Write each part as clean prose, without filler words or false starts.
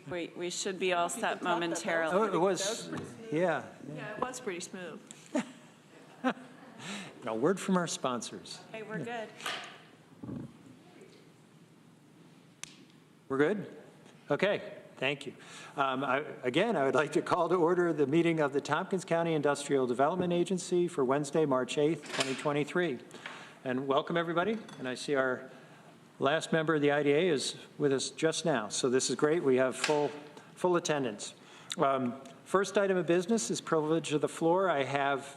We should be all set momentarily. Oh, it was, yeah. Yeah, it was pretty smooth. A word from our sponsors. Hey, we're good. We're good? Okay, thank you. Again, I would like to call to order the meeting of the Tompkins County Industrial Development Agency for Wednesday, March 8th, 2023. And welcome, everybody. And I see our last member of the IDA is with us just now, so this is great. We have full attendance. First item of business is privilege of the floor. I have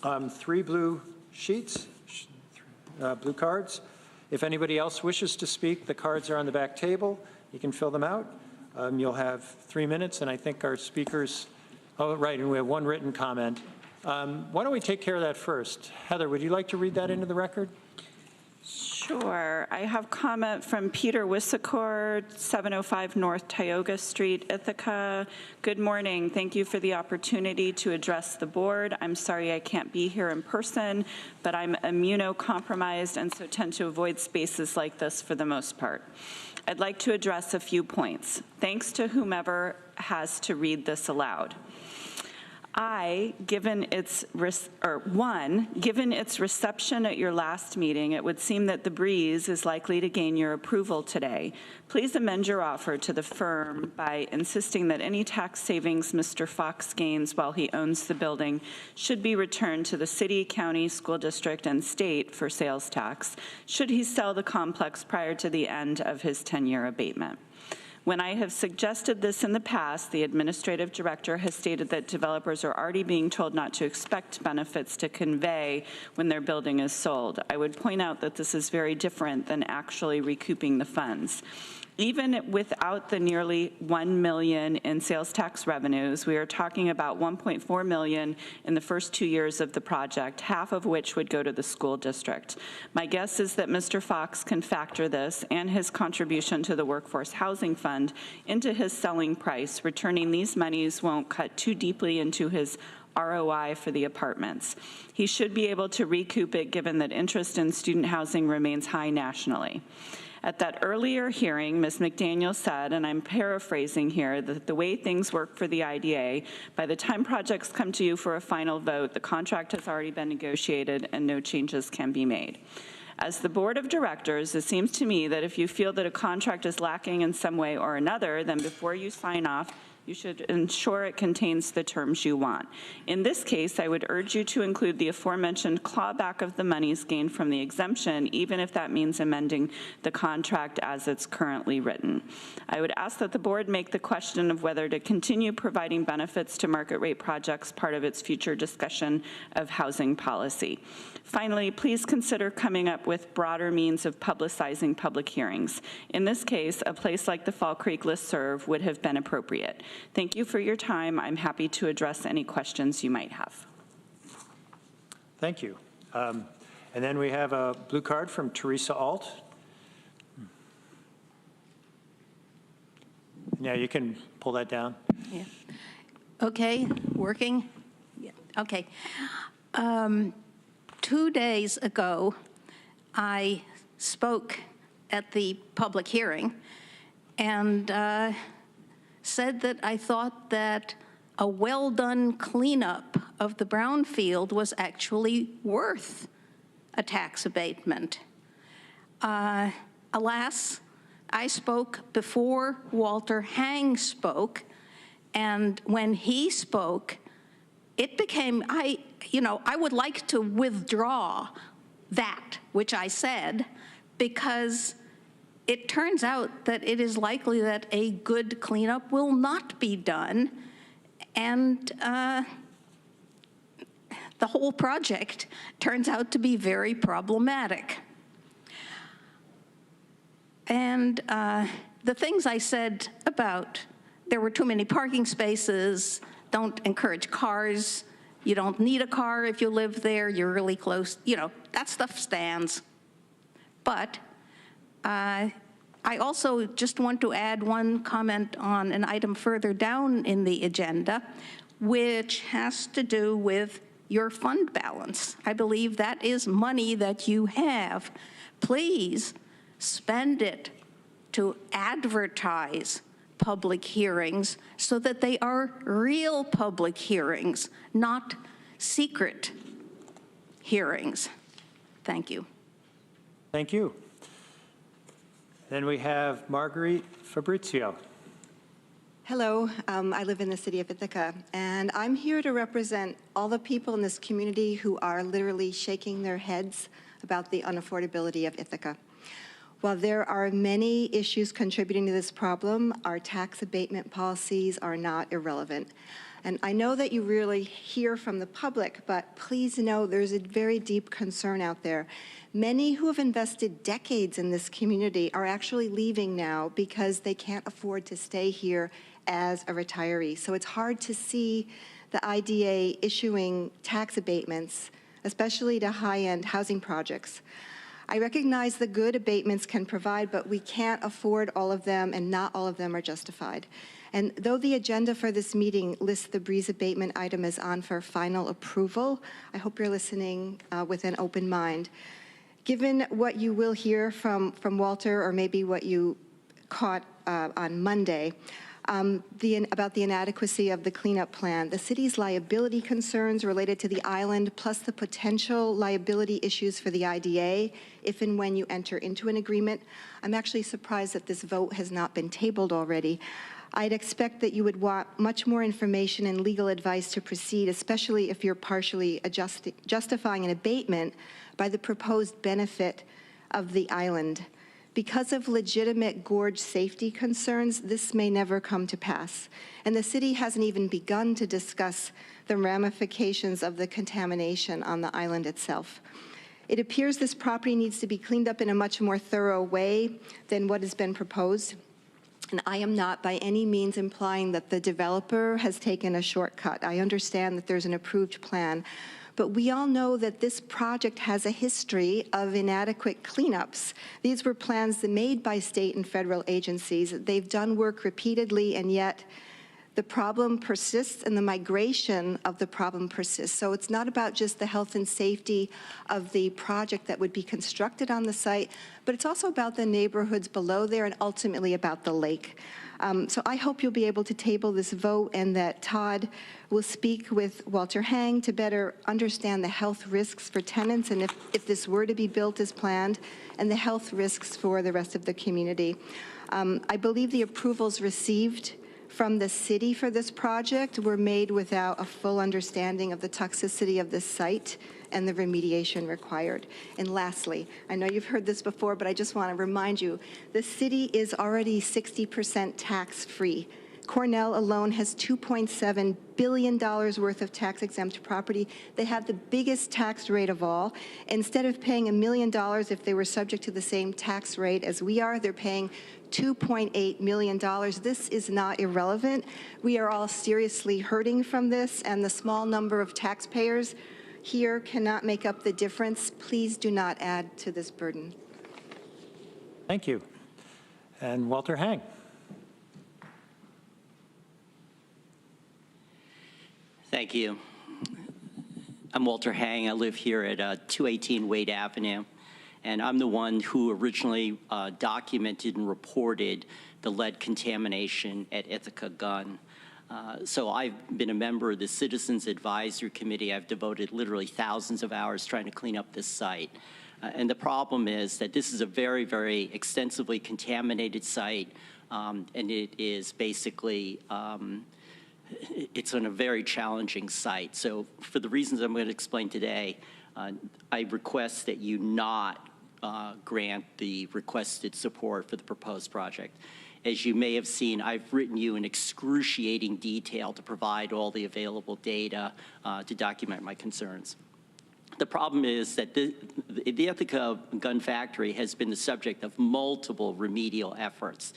3 blue sheets, blue cards. If anybody else wishes to speak, the cards are on the back table. You can fill them out. You'll have 3 minutes, and I think our speakers, oh, right, and we have 1 written comment. Why don't we take care of that first? Heather, would you like to read that into the record? Sure. I have comment from Peter Wissikor, 705 North Tioga Street, Ithaca. Good morning. Thank you for the opportunity to address the board. I'm sorry I can't be here in person, but I'm immunocompromised and so tend to avoid spaces like this for the most part. I'd like to address a few points. Thanks to whomever has to read this aloud. Given its reception at your last meeting, it would seem that the breeze is likely to gain your approval today. Please amend your offer to the firm by insisting that any tax savings Mr. Fox gains while he owns the building should be returned to the city, county, school district, and state for sales tax, should he sell the complex prior to the end of his 10-year abatement. When I have suggested this in the past, the administrative director has stated that developers are already being told not to expect benefits to convey when their building is sold. I would point out that this is very different than actually recouping the funds. Even without the nearly $1 million in sales tax revenues, we are talking about $1.4 million in the first 2 years of the project, half of which would go to the school district. My guess is that Mr. Fox can factor this and his contribution to the Workforce Housing Fund into his selling price. Returning these monies won't cut too deeply into his ROI for the apartments. He should be able to recoup it given that interest in student housing remains high nationally. At that earlier hearing, Ms. McDaniel said, and I'm paraphrasing here, that the way things work for the IDA, by the time projects come to you for a final vote, the contract has already been negotiated and no changes can be made. As the board of directors, it seems to me that if you feel that a contract is lacking in some way or another, then before you sign off, you should ensure it contains the terms you want. In this case, I would urge you to include the aforementioned clawback of the monies gained from the exemption, even if that means amending the contract as it's currently written. I would ask that the board make the question of whether to continue providing benefits to market rate projects part of its future discussion of housing policy. Finally, please consider coming up with broader means of publicizing public hearings. In this case, a place like the Fall Creek listserv would have been appropriate. Thank you for your time. I'm happy to address any questions you might have. Thank you. And then we have a blue card from Teresa Alt. Yeah, you can pull that down. Yeah. Okay, working? Yeah. Okay. 2 days ago, I spoke at the public hearing and said that I thought that a well-done cleanup of the brownfield was actually worth a tax abatement. Alas, I spoke before Walter Hang spoke, and when he spoke, it became, I would like to withdraw that which I said, because it turns out that it is likely that a good cleanup will not be done, and the whole project turns out to be very problematic. And the things I said about there were too many parking spaces, don't encourage cars, you don't need a car if you live there, you're really close, that stuff stands. But I also just want to add one comment on an item further down in the agenda, which has to do with your fund balance. I believe that is money that you have. Please spend it to advertise public hearings so that they are real public hearings, not secret hearings. Thank you. Thank you. Then we have Marguerite Fabrizio. Hello, I live in the city of Ithaca, and I'm here to represent all the people in this community who are literally shaking their heads about the unaffordability of Ithaca. While there are many issues contributing to this problem, our tax abatement policies are not irrelevant. And I know that you really hear from the public, but please know there's a very deep concern out there. Many who have invested decades in this community are actually leaving now because they can't afford to stay here as a retiree. So it's hard to see the IDA issuing tax abatements, especially to high-end housing projects. I recognize the good abatements can provide, but we can't afford all of them, and not all of them are justified. And though the agenda for this meeting lists the breeze abatement item as on for final approval, I hope you're listening with an open mind. Given what you will hear from Walter, or maybe what you caught on Monday, about the inadequacy of the cleanup plan, the city's liability concerns related to the island, plus the potential liability issues for the IDA if and when you enter into an agreement. I'm actually surprised that this vote has not been tabled already. I'd expect that you would want much more information and legal advice to proceed, especially if you're partially justifying an abatement by the proposed benefit of the island. Because of legitimate gorge safety concerns, this may never come to pass. And the city hasn't even begun to discuss the ramifications of the contamination on the island itself. It appears this property needs to be cleaned up in a much more thorough way than what has been proposed. And I am not by any means implying that the developer has taken a shortcut. I understand that there's an approved plan. But we all know that this project has a history of inadequate cleanups. These were plans made by state and federal agencies. They've done work repeatedly, and yet the problem persists and the migration of the problem persists. So it's not about just the health and safety of the project that would be constructed on the site, but it's also about the neighborhoods below there and ultimately about the lake. So I hope you'll be able to table this vote, and that Todd will speak with Walter Hang to better understand the health risks for tenants, and if this were to be built as planned, and the health risks for the rest of the community. I believe the approvals received from the city for this project were made without a full understanding of the toxicity of this site and the remediation required. And lastly, I know you've heard this before, but I just want to remind you, the city is already 60% tax-free. Cornell alone has $2.7 billion worth of tax-exempt property. They have the biggest tax rate of all. Instead of paying $1 million if they were subject to the same tax rate as we are, they're paying $2.8 million. This is not irrelevant. We are all seriously hurting from this, and the small number of taxpayers here cannot make up the difference. Please do not add to this burden. Thank you. And Walter Hang. Thank you. I'm Walter Hang. I live here at 218 Wade Avenue, and I'm the one who originally documented and reported the lead contamination at Ithaca Gun. So I've been a member of the Citizens Advisory Committee. I've devoted literally thousands of hours trying to clean up this site. And the problem is that this is a very, very extensively contaminated site, and it is basically it's on a very challenging site. So for the reasons I'm going to explain today, I request that you not grant the requested support for the proposed project. As you may have seen, I've written you in excruciating detail to provide all the available data to document my concerns. The problem is that the Ithaca Gun Factory has been the subject of multiple remedial efforts.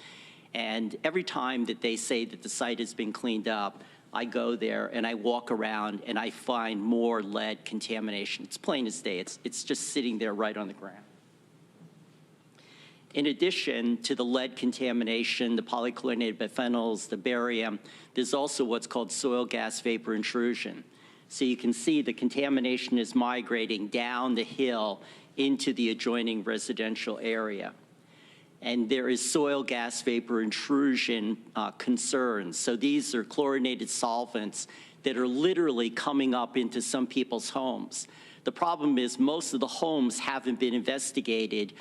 And every time that they say that the site has been cleaned up, I go there and I walk around and I find more lead contamination. It's plain as day. It's just sitting there right on the ground. In addition to the lead contamination, the polychlorinated biphenyls, the barium, there's also what's called soil gas vapor intrusion. So you can see the contamination is migrating down the hill into the adjoining residential area. and there is soil gas vapor intrusion concerns. So these are chlorinated solvents that are literally coming up into some people's homes. The problem is most of the homes haven't been investigated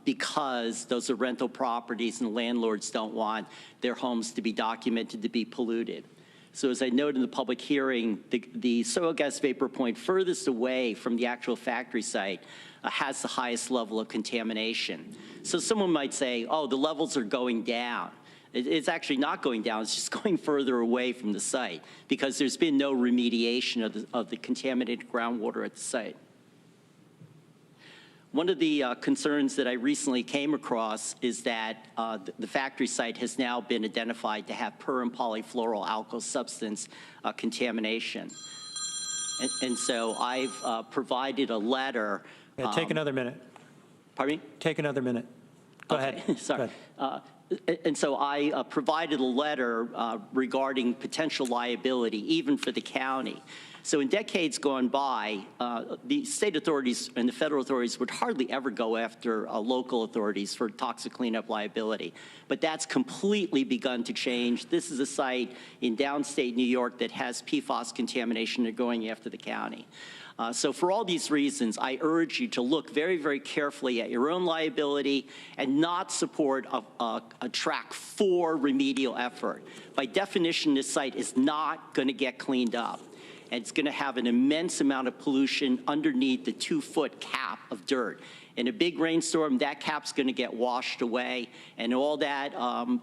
because those are rental properties and landlords don't want their homes to be documented to be polluted. So as I noted in the public hearing, the soil gas vapor point furthest away from the actual factory site has the highest level of contamination. So someone might say, oh, the levels are going down. It's actually not going down, it's just going further away from the site because there's been no remediation of the contaminated groundwater at the site. One of the concerns that I recently came across is that the factory site has now been identified to have per and polyfluoral alkyl substance contamination. And so I've provided a letter. Yeah, take another minute. Pardon me? Take another minute. Go Okay, ahead. sorry. Go ahead. And so I provided a letter regarding potential liability, even for the county. So in decades gone by, the state authorities and the federal authorities would hardly ever go after local authorities for toxic cleanup liability. But that's completely begun to change. This is a site in downstate New York that has PFAS contamination. They're going after the county. So for all these reasons, I urge you to look very, very carefully at your own liability and not support a track 4 remedial effort. By definition, this site is not going to get cleaned up. And it's going to have an immense amount of pollution underneath the 2-foot cap of dirt. In a big rainstorm, that cap's going to get washed away, and all that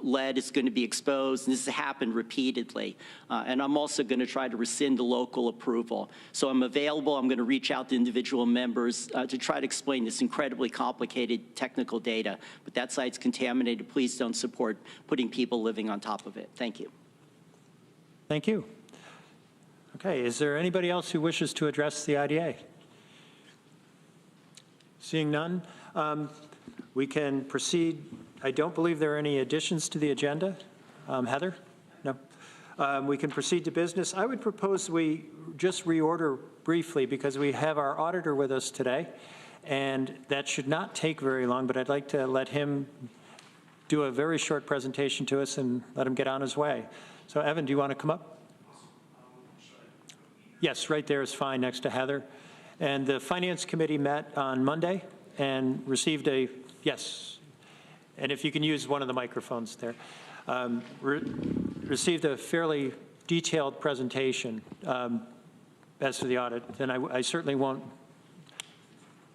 lead is going to be exposed, and this has happened repeatedly. And I'm also going to try to rescind the local approval. So I'm available. I'm going to reach out to individual members to try to explain this incredibly complicated technical data. But that site's contaminated. Please don't support putting people living on top of it. Thank you. Thank you. Okay, is there anybody else who wishes to address the IDA? Seeing none, we can proceed. I don't believe there are any additions to the agenda. Heather? No. We can proceed to business. I would propose we just reorder briefly because we have our auditor with us today, and that should not take very long, but I'd like to let him do a very short presentation to us and let him get on his way. So Evan, do you want to come up? Yes, right there is fine next to Heather. And the Finance Committee met on Monday and received a, yes, and if you can use one of the microphones there, received a fairly detailed presentation as to the audit. And I certainly won't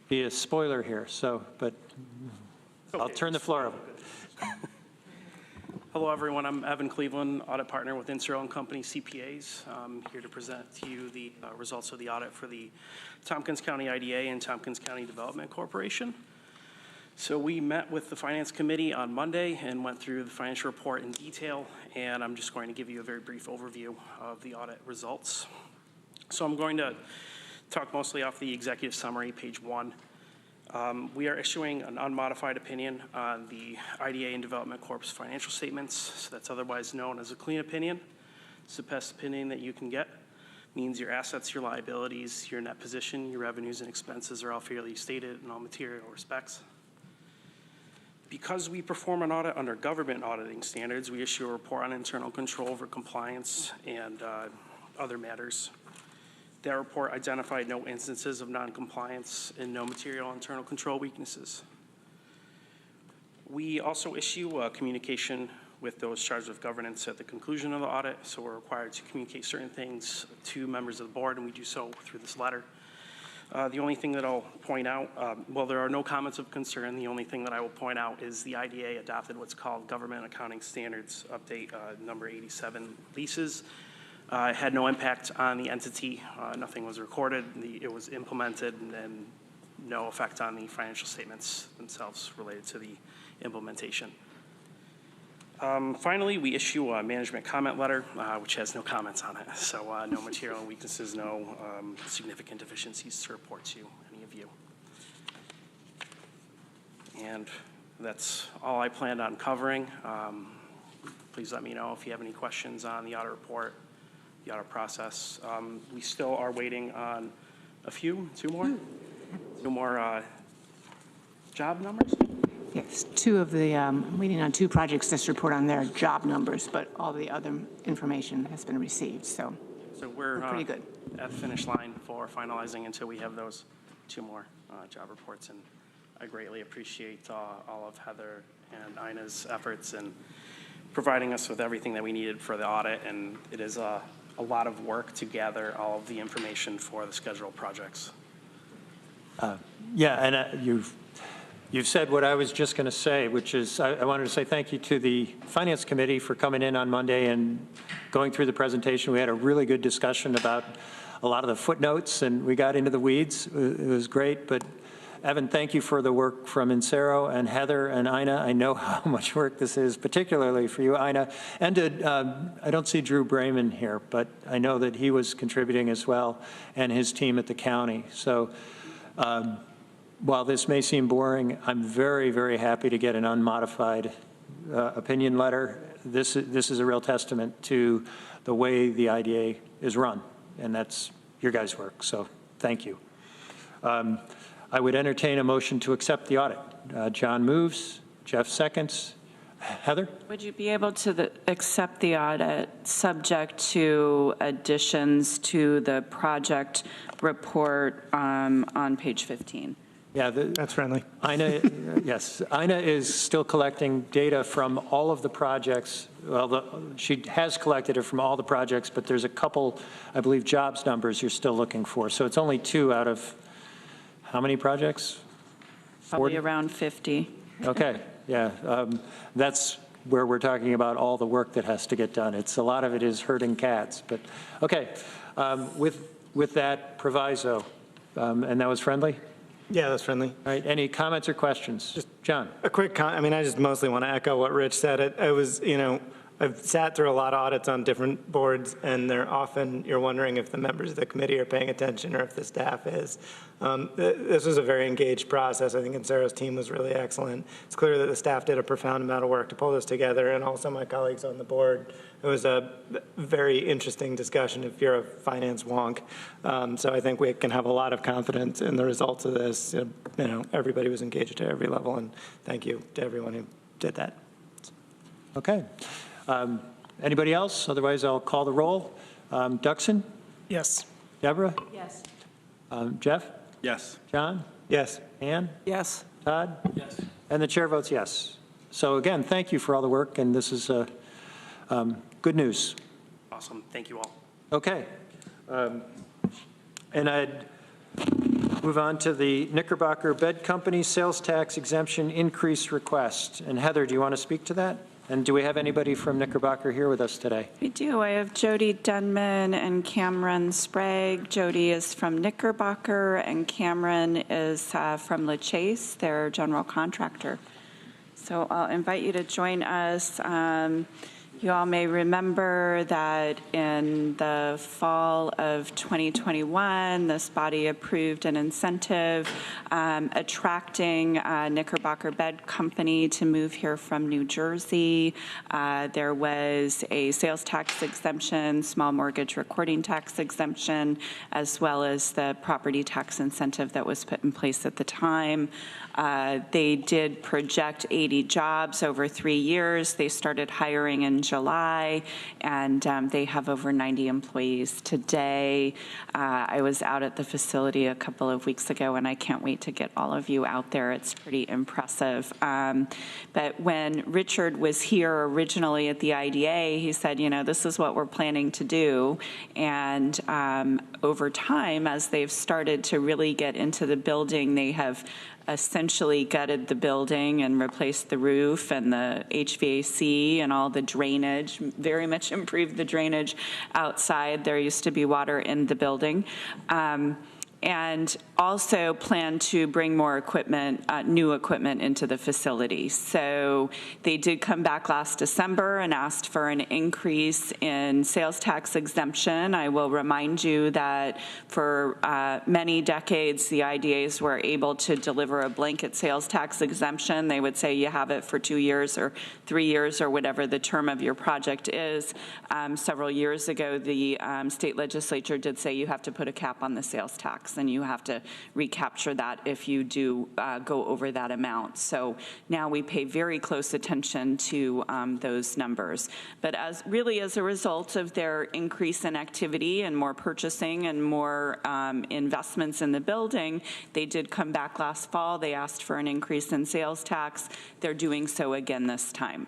be a spoiler here, so, but okay. I'll turn the floor over. Hello, everyone. I'm Evan Cleveland, audit partner with Insero & Company CPAs. I'm here to present to you the results of the audit for the Tompkins County IDA and Tompkins County Development Corporation. So we met with the Finance Committee on Monday and went through the financial report in detail, and I'm just going to give you a very brief overview of the audit results. So I'm going to talk mostly off the executive summary, page 1. We are issuing an unmodified opinion on the IDA and Development Corp's financial statements. So that's otherwise known as a clean opinion. It's the best opinion that you can get. It means your assets, your liabilities, your net position, your revenues and expenses are all fairly stated in all material respects. Because we perform an audit under government auditing standards, we issue a report on internal control over compliance and other matters. That report identified no instances of noncompliance and no material internal control weaknesses. We also issue a communication with those charged with governance at the conclusion of the audit, so we're required to communicate certain things to members of the board, and we do so through this letter. The only thing that I'll point out, well, there are no comments of concern. The only thing that I will point out is the IDA adopted what's called Government Accounting Standards Update number 87 leases. It had no impact on the entity. Nothing was recorded. It was implemented, and no effect on the financial statements themselves related to the implementation. Finally, we issue a management comment letter, which has no comments on it. So no material weaknesses, no significant deficiencies to report to any of you. And that's all I planned on covering. Please let me know if you have any questions on the audit report, the audit process. We still are waiting on two more job numbers. Yes, waiting on 2 projects just to report on their job numbers, but all the other information has been received, so So we're pretty good. at the finish line for finalizing until we have those 2 more job reports. And I greatly appreciate all of Heather and Ina's efforts in providing us with everything that we needed for the audit. And it is a lot of work to gather all of the information for the scheduled projects. Yeah, and you've said what I was just going to say, which is I wanted to say thank you to the Finance Committee for coming in on Monday and going through the presentation. We had a really good discussion about a lot of the footnotes, and we got into the weeds. It was great. But Evan, thank you for the work from Insero and Heather and Ina. I know how much work this is, particularly for you, Ina. And I don't see Drew Brayman here, but I know that he was contributing as well, and his team at the county. So while this may seem boring, I'm very, very happy to get an unmodified opinion letter. This is a real testament to the way the IDA is run, and that's your guys' work, so thank you. I would entertain a motion to accept the audit. John moves, Jeff seconds. Heather? Would you be able to accept the audit subject to additions to the project report on page 15? Yeah, That's friendly. Ina, yes, Ina is still collecting data from all of the projects. Well, she has collected it from all the projects, but there's a couple, I believe, jobs numbers you're still looking for. So it's only 2 out of how many projects? Probably 40? around 50. Okay, yeah, that's where we're talking about all the work that has to get done. A lot of it is herding cats, but okay. With that proviso, and that was friendly? Yeah, that's friendly. All right, any comments or questions? Just John. A quick comment. I just mostly want to echo what Rich said. I was, I've sat through a lot of audits on different boards, and they're often, you're wondering if the members of the committee are paying attention or if the staff is. This was a very engaged process. I think Insero's team was really excellent. It's clear that the staff did a profound amount of work to pull this together, and also my colleagues on the board. It was a very interesting discussion if you're a finance wonk. So I think we can have a lot of confidence in the results of this. Everybody was engaged at every level, and thank you to everyone who did that. Okay. Anybody else? Otherwise, I'll call the roll. Duxon? Yes. Deborah? Yes. Jeff? Yes. John? Yes. Ann? Yes. Todd? Yes. And the chair votes yes. So again, thank you for all the work, and this is good news. Awesome. Thank you all. Okay. And I'd move on to the Knickerbocker Bed Company sales tax exemption increase request. And Heather, do you want to speak to that? And do we have anybody from Knickerbocker here with us today? We do. I have Jody Denman and Cameron Sprague. Jody is from Knickerbocker, and Cameron is from LaChase, their general contractor. So I'll invite you to join us. You all may remember that in the fall of 2021, this body approved an incentive attracting Knickerbocker Bed Company to move here from New Jersey. There was a sales tax exemption, small mortgage recording tax exemption, as well as the property tax incentive that was put in place at the time. They did project 80 jobs over 3 years. They started hiring in July, and they have over 90 employees today. I was out at the facility a couple of weeks ago, and I can't wait to get all of you out there. It's pretty impressive. But when Richard was here originally at the IDA, he said, this is what we're planning to do. And over time, as they've started to really get into the building, they have essentially gutted the building and replaced the roof and the HVAC and all the drainage, very much improved the drainage outside. There used to be water in the building. And also plan to bring more equipment, new equipment into the facility. So they did come back last December and asked for an increase in sales tax exemption. I will remind you that for many decades, the IDAs were able to deliver a blanket sales tax exemption. They would say you have it for 2 years or 3 years or whatever the term of your project is. Several years ago, the state legislature did say you have to put a cap on the sales tax. tax, and you have to recapture that if you do go over that amount. So now we pay very close attention to those numbers. But as a result of their increase in activity and more purchasing and more investments in the building, they did come back last fall. They asked for an increase in sales tax. They're doing so again this time.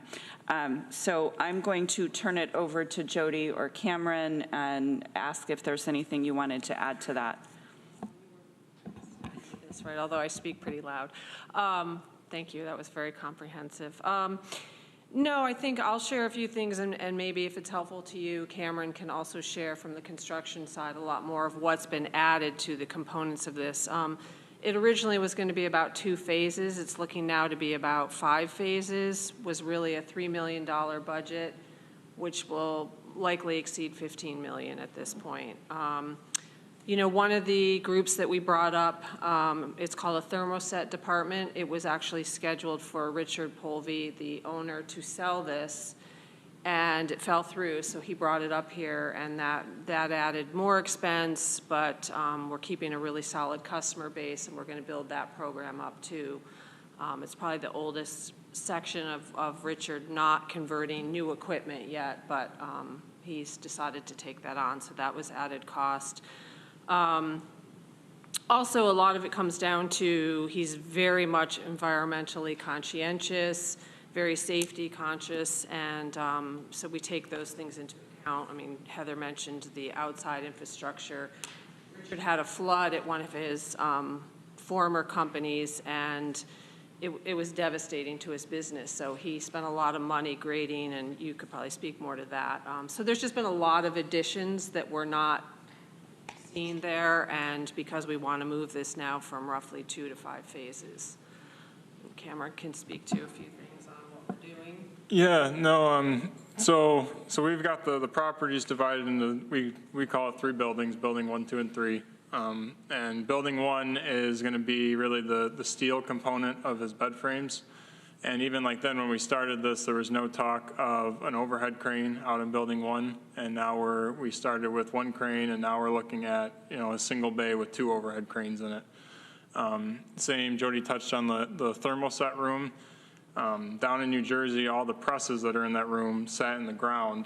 So I'm going to turn it over to Jody or Cameron and ask if there's anything you wanted to add to that. That's right, although I speak pretty loud. Thank you, that was very comprehensive. No, I think I'll share a few things, and maybe if it's helpful to you, Cameron can also share from the construction side a lot more of what's been added to the components of this. It originally was going to be about 2 phases. It's looking now to be about 5 phases. Was really a $3 million budget, which will likely exceed $15 million at this point. You know, one of the groups that we brought up, it's called a thermoset department. It was actually scheduled for Richard Polvey, the owner, to sell this, and it fell through, so he brought it up here, and that added more expense, but we're keeping a really solid customer base, and we're going to build that program up too. It's probably the oldest section of Richard not converting new equipment yet, but he's decided to take that on, so that was added cost. Also, a lot of it comes down to he's very much environmentally conscientious, very safety conscious, and so we take those things into account. I mean, Heather mentioned the outside infrastructure. Richard had a flood at one of his former companies, and it was devastating to his business. So he spent a lot of money grading, and you could probably speak more to that. So there's just been a lot of additions that were not seen there, and because we want to move this now from roughly 2 to 5 phases. And Cameron can speak to a few things on what we're doing. Yeah, no, so we've got the properties divided into, we call it 3 buildings, building 1, 2, and 3. And building 1 is going to be really the steel component of his bed frames. And even like then when we started this, there was no talk of an overhead crane out in building 1. And now we started with 1 crane, and now we're looking at, you know, a single bay with 2 overhead cranes in it. Same, Jody touched on the thermoset room. Down in New Jersey, all the presses that are in that room sat in the ground,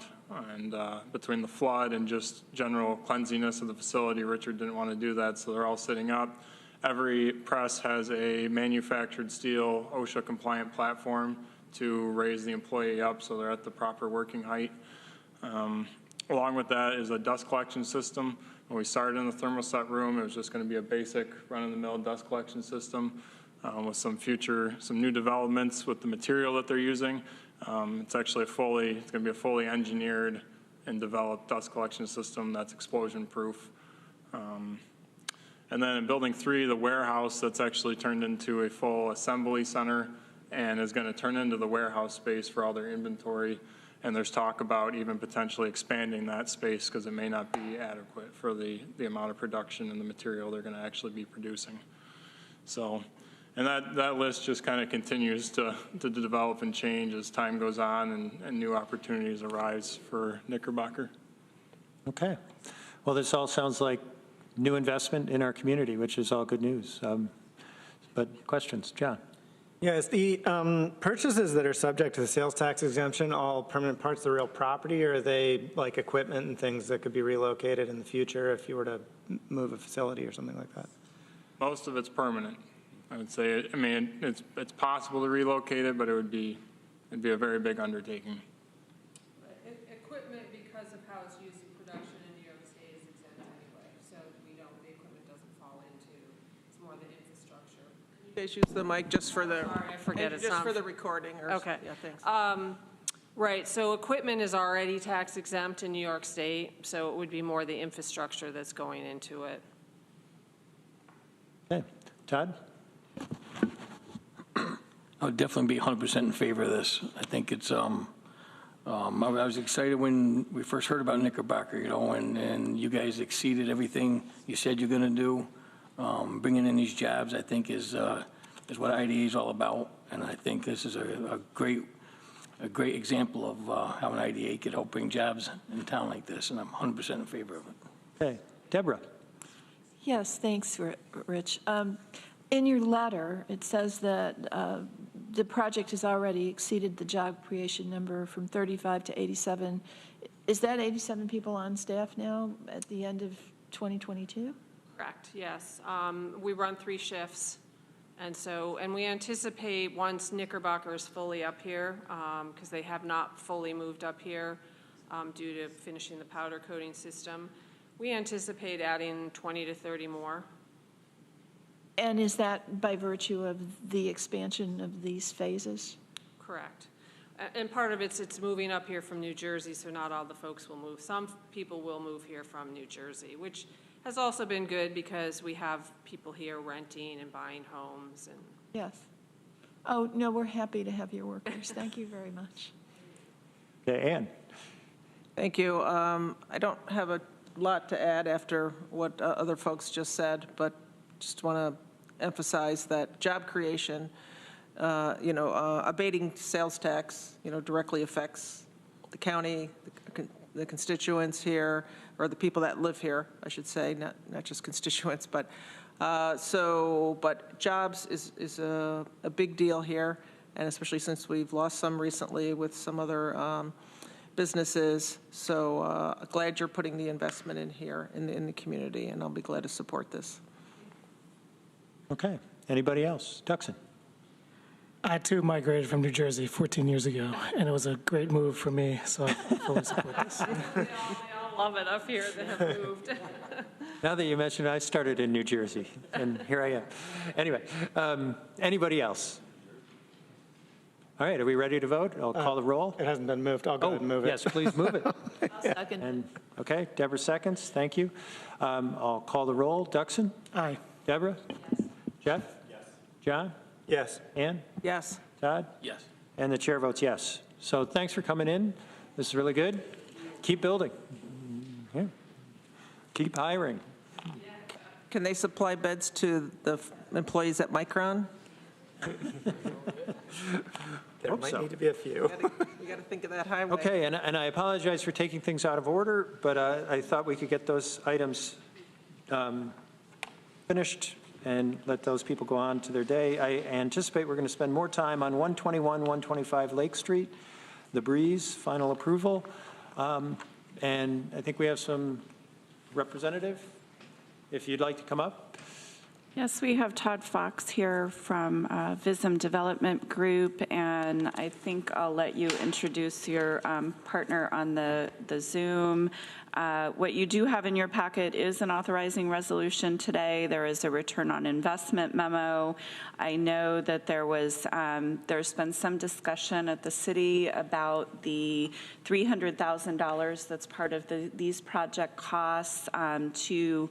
and between the flood and just general cleanliness of the facility, Richard didn't want to do that, so they're all sitting up. Every press has a manufactured steel OSHA compliant platform to raise the employee up so they're at the proper working height. Along with that is a dust collection system. When we started in the thermoset room, it was just going to be a basic run-of-the-mill dust collection system. With some new developments with the material that they're using. It's actually it's going to be a fully engineered and developed dust collection system that's explosion proof. And then in building 3, the warehouse, that's actually turned into a full assembly center and is going to turn into the warehouse space for all their inventory. And there's talk about even potentially expanding that space because it may not be adequate for the amount of production and the material they're going to actually be producing. So. And that list just kind of continues to develop and change as time goes on and new opportunities arise for Knickerbocker. Okay. Well, this all sounds like new investment in our community, which is all good news. But questions, John? Yes, the purchases that are subject to the sales tax exemption, all permanent parts of the real property, or are they like equipment and things that could be relocated in the future if you were to move a facility or something like that? Most of it's permanent. I would say, I mean, it's possible to relocate it, but it'd be a very big undertaking. Equipment, because of how it's used in production in New York State, is exempt anyway, so the equipment doesn't fall into, it's more the infrastructure. You guys use the mic just for the, Sorry, I forget it's just not for the recording. Or, okay. Yeah, thanks. Right, so equipment is already tax exempt in New York State, so it would be more the infrastructure that's going into it. Okay. Todd? I would definitely be 100% in favor of this. I think it's, I was excited when we first heard about Knickerbocker, you know, and you guys exceeded everything you said you're going to do. Bringing in these jobs, I think, is what IDA is all about. And I think this is a great example of how an IDA could help bring jobs in a town like this. And I'm 100% in favor of it. Okay. Deborah? Yes, thanks, Rich. In your letter, it says that the project has already exceeded the job creation number from 35 to 87. Is that 87 people on staff now at the end of 2022? Correct, yes. We run 3 shifts, and we anticipate once Knickerbocker is fully up here, because they have not fully moved up here due to finishing the powder coating system, we anticipate adding 20 to 30 more. And is that by virtue of the expansion of these phases? Correct. And part of it's moving up here from New Jersey, so not all the folks will move. Some people will move here from New Jersey, which has also been good because we have people here renting and buying homes. And Yes. Oh, no, we're happy to have your workers. Thank you very much. Okay, Ann. Thank you. I don't have a lot to add after what other folks just said, but just want to emphasize that job creation, abating sales tax, directly affects the county, the constituents here, or the people that live here, I should say, not just constituents, but but jobs is a big deal here, and especially since we've lost some recently with some other businesses. So glad you're putting the investment in here in the community, and I'll be glad to support this. Okay. Anybody else? Duxon. I, too, migrated from New Jersey 14 years ago, and it was a great move for me, so I fully support this. they all love it up here that have moved. Now that you mentioned it, I started in New Jersey, and here I am. Anyway, anybody else? All right, are we ready to vote? I'll call the roll. It hasn't been moved. I'll go ahead and move it. Yes, please move it. Second. And, okay, Deborah seconds. Thank you. I'll call the roll. Duxon? Aye. Deborah? Yes. Jeff? Yes. John? Yes. Ann? Yes. Todd? Yes. And the chair votes yes. So thanks for coming in. This is really good. Keep building. Yeah. Keep hiring. Can they supply beds to the employees at Micron? There might need to be a few. You got to think of that highway. Okay, and I apologize for taking things out of order, but I thought we could get those items finished and let those people go on to their day. I anticipate we're going to spend more time on 121, 125 Lake Street, the Breeze, final approval. And I think we have some representative, if you'd like to come up. Yes, we have Todd Fox here from Vism Development Group, and I think I'll let you introduce your partner on the Zoom. What you do have in your packet is an authorizing resolution today. There is a return on investment memo. I know that there's been some discussion at the city about the $300,000 that's part of these project costs to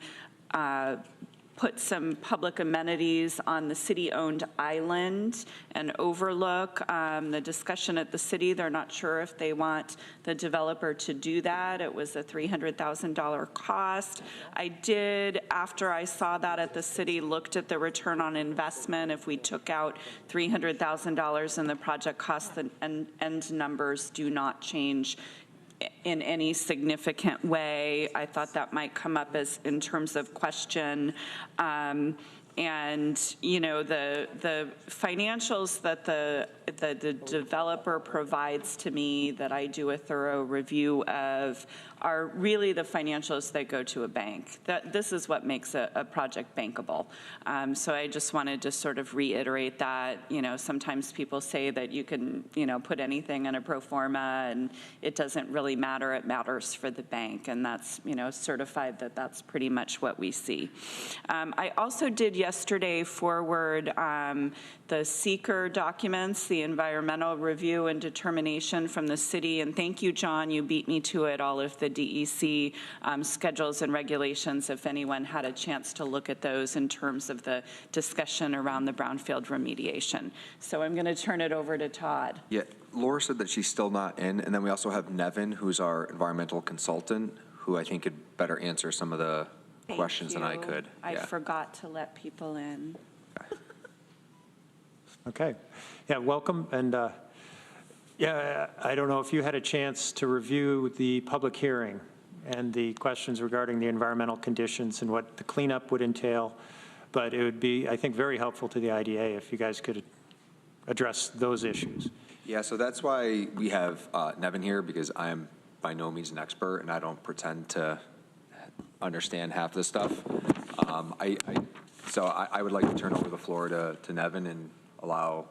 put some public amenities on the city-owned island and overlook. The discussion at the city, they're not sure if they want the developer to do that. It was a $300,000 cost. I did, after I saw that at the city, looked at the return on investment. If we took out $300,000 in the project costs, the end numbers do not change in any significant way. I thought that might come up as in terms of question. And, you know, the financials that the developer provides to me that I do a thorough review of are really the financials that go to a bank. This is what makes a project bankable. So I just wanted to sort of reiterate that. You know, sometimes people say that you can, you know, put anything in a pro forma and it doesn't really matter. It matters for the bank, and that's, you know, certified that that's pretty much what we see. I also did yesterday forward the seeker documents, the environmental review and determination from the city. And thank you, John, you beat me to it, all of the DEC schedules and regulations, if anyone had a chance to look at those in terms of the discussion around the brownfield remediation. So I'm going to turn it over to Todd. Yeah, Laura said that she's still not in, and then we also have Nevin, who's our environmental consultant, who I think could better answer some of the questions than I could. I forgot to let people in. Okay. Yeah, welcome. And yeah, I don't know if you had a chance to review the public hearing and the questions regarding the environmental conditions and what the cleanup would entail. But it would be, I think, very helpful to the IDA if you guys could address those issues. Yeah, so that's why we have Nevin here, because I am by no means an expert and I don't pretend to understand half this stuff. So I would like to turn over the floor to Nevin and allow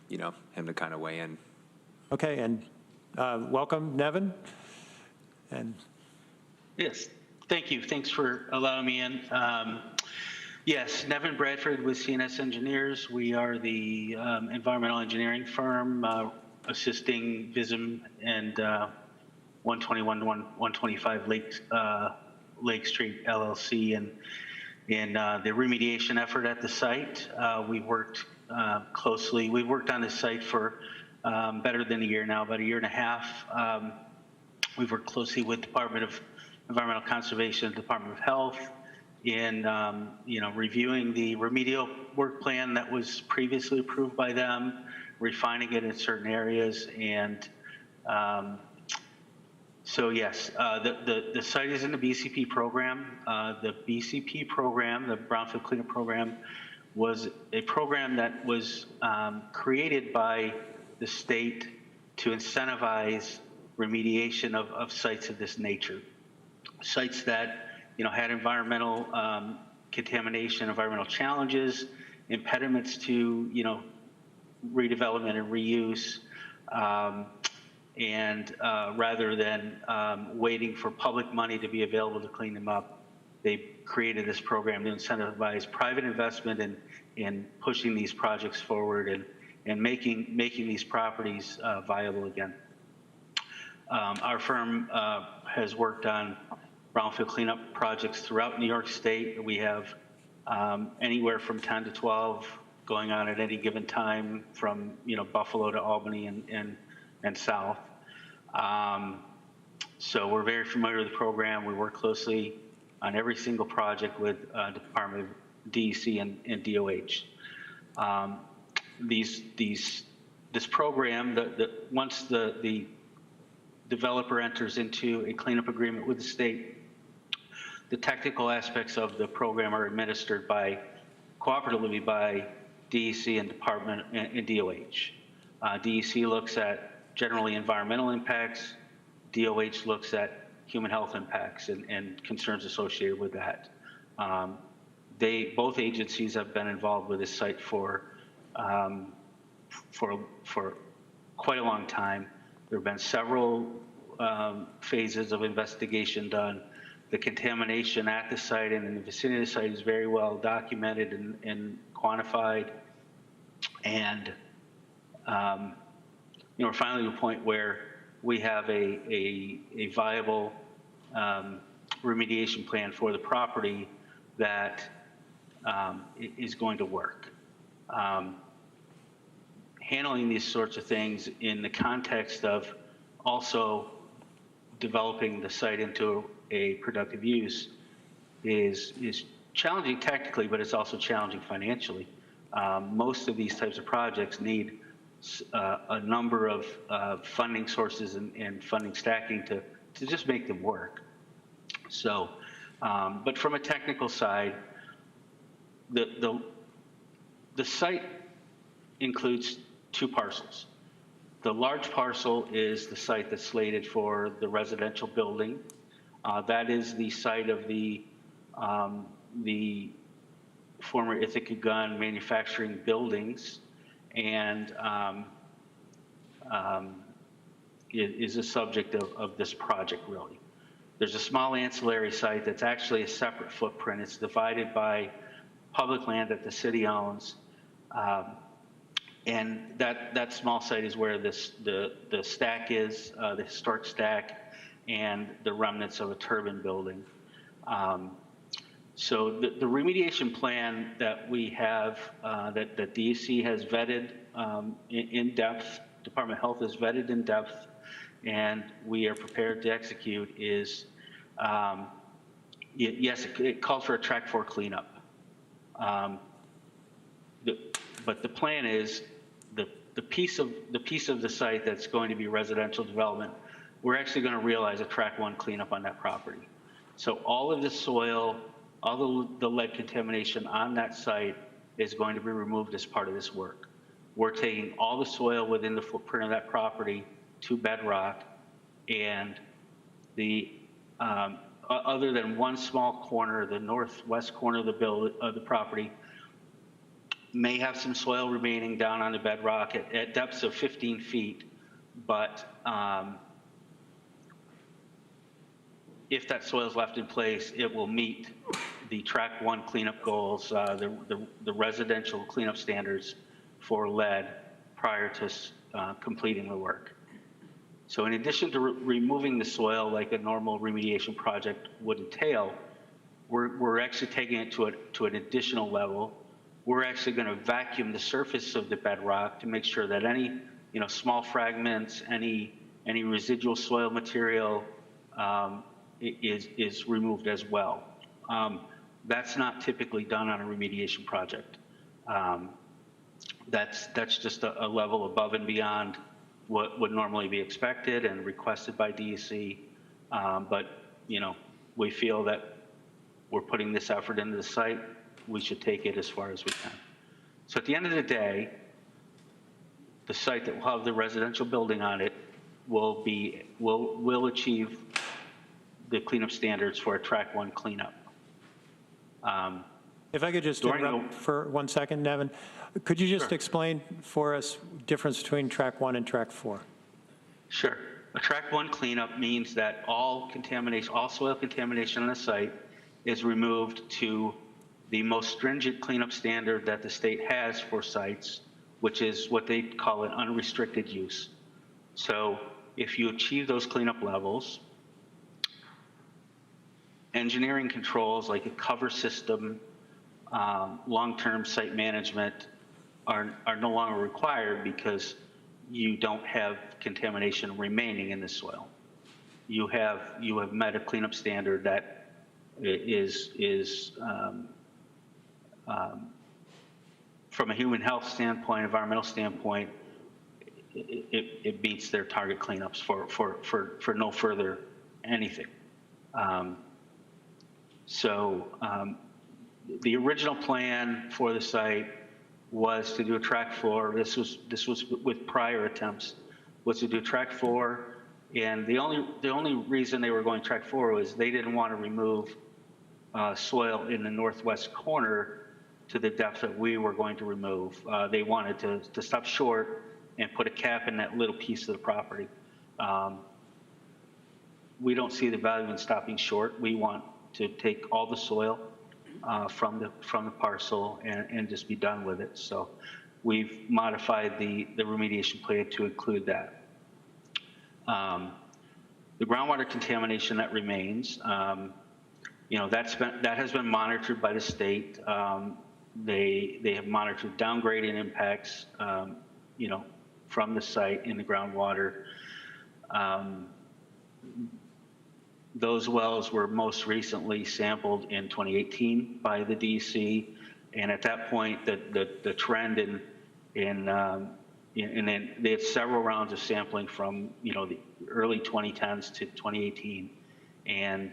him to kind of weigh in. Okay, and welcome, Nevin. And yes, thank you. Thanks for allowing me in. Yes, Nevin Bradford with CNS Engineers. We are the environmental engineering firm assisting VISM and 121 to 125 Lake Street LLC in the remediation effort at the site. We've worked closely. We've worked on this site for better than a year now, about a year and a half. We've worked closely with Department of Environmental Conservation, Department of Health, in reviewing the remedial work plan that was previously approved by them, refining it in certain areas, and so yes, the site is in the BCP program. The BCP program, the Brownfield Cleanup Program, was a program that was created by the state to incentivize remediation of sites of this nature, sites that had environmental contamination, environmental challenges, impediments to redevelopment and reuse, and rather than waiting for public money to be available to clean them up, they created this program to incentivize private investment in pushing these projects forward and making these properties viable again. Our firm has worked on brownfield cleanup projects throughout New York State. We have anywhere from 10 to 12 going on at any given time, from Buffalo to Albany and south. So we're very familiar with the program. We work closely on every single project with the Department of DEC and DOH. This program, once the developer enters into a cleanup agreement with the state, the technical aspects of the program are administered cooperatively by DEC and Department and DOH. DEC looks at generally environmental impacts. DOH looks at human health impacts and concerns associated with that. Both agencies have been involved with this site for quite a long time. There have been several phases of investigation done. The contamination at the site and in the vicinity of the site is very well documented and quantified. And we're finally at a point where we have a viable remediation plan for the property that is going to work. Handling these sorts of things in the context of also developing the site into a productive use is challenging technically, but it's also challenging financially. Most of these types of projects need a number of funding sources and funding stacking to just make them work. So, but from a technical side, the site includes two parcels. The large parcel is the site that's slated for the residential building. That is the site of the former Ithaca Gun manufacturing buildings, and is a subject of this project, really. There's a small ancillary site that's actually a separate footprint. It's divided by public land that the city owns, and that small site is where the stack is, the historic stack, and the remnants of a turbine building. So the remediation plan that we have, that DEC has vetted in depth, Department of Health has vetted in depth, and we are prepared to execute is, yes, it calls for a track 4 cleanup. But the plan is the piece of the site that's going to be residential development we're actually going to realize a track 1 cleanup on that property. So all of the soil, all the lead contamination on that site is going to be removed as part of this work. We're taking all the soil within the footprint of that property to bedrock, and the other than one small corner, the northwest corner of the property, may have some soil remaining down on the bedrock at depths of 15 feet, but if that soil is left in place, it will meet the track 1 cleanup goals, the residential cleanup standards for lead prior to completing the work. So in addition to removing the soil like a normal remediation project would entail, we're actually taking it to an additional level. We're actually going to vacuum the surface of the bedrock to make sure that any small fragments, any residual soil material is removed as well. That's not typically done on a remediation project. That's just a level above and beyond what would normally be expected and requested by DEC. But we feel that we're putting this effort into the site. We should take it as far as we can. So at the end of the day, the site that will have the residential building on it will achieve the cleanup standards for a track 1 cleanup. If I could just interrupt for 1 second, Nevin, could you just explain for us the difference between track 1 and track 4? Sure. A track 1 cleanup means that all soil contamination on the site is removed to the most stringent cleanup standard that the state has for sites, which is what they call an unrestricted use. So if you achieve those cleanup levels, engineering controls like a cover system, long-term site management are no longer required because you don't have contamination remaining in the soil. You have met a cleanup standard that is from a human health standpoint, environmental standpoint, it meets their target cleanups for no further anything. The original plan for the site was to do a track 4. This was with prior attempts, was to do track 4, and the only reason they were going track 4 was they didn't want to remove soil in the northwest corner to the depth that we were going to remove. They wanted to stop short and put a cap in that little piece of the property. We don't see the value in stopping short. We want to take all the soil from the parcel and just be done with it. So we've modified the remediation plan to include that. The groundwater contamination that remains, that has been monitored by the state. They have monitored downgrading impacts, from the site in the groundwater. Those wells were most recently sampled in 2018 by the DEC, and at that point, the trend and then they had several rounds of sampling from the early 2010s to 2018, and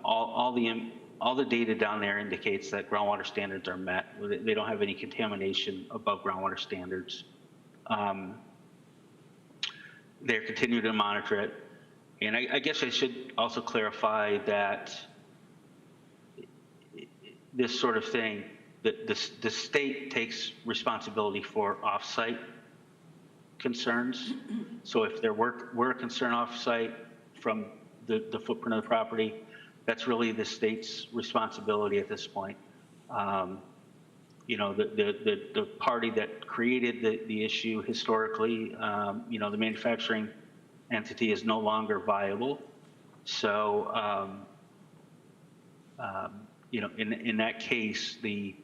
all the data down there indicates that groundwater standards are met. They don't have any contamination above groundwater standards. They're continuing to monitor it. And I guess I should also clarify that this sort of thing, the state takes responsibility for off-site concerns. So if there were a concern off-site from the footprint of the property, that's really the state's responsibility at this point. The party that created the issue historically, the manufacturing entity is no longer viable. So, in that case, the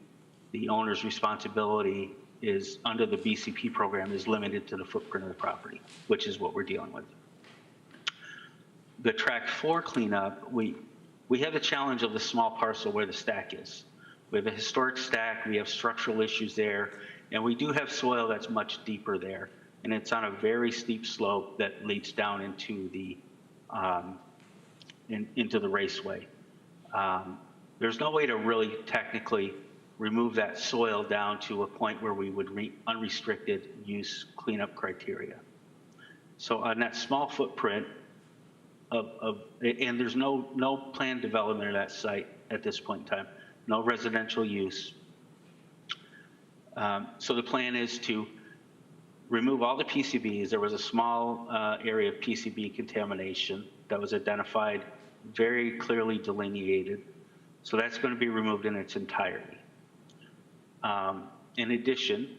owner's responsibility is under the BCP program is limited to the footprint of the property, which is what we're dealing with. The track 4 cleanup, we have the challenge of the small parcel where the stack is. We have a historic stack, we have structural issues there, and we do have soil that's much deeper there. and it's on a very steep slope that leads down into the raceway. There's no way to really technically remove that soil down to a point where we would meet unrestricted use cleanup criteria. So on that small footprint and there's no planned development of that site at this point in time, no residential use. So the plan is to remove all the PCBs. There was a small area of PCB contamination that was identified, very clearly delineated. So that's going to be removed in its entirety. In addition,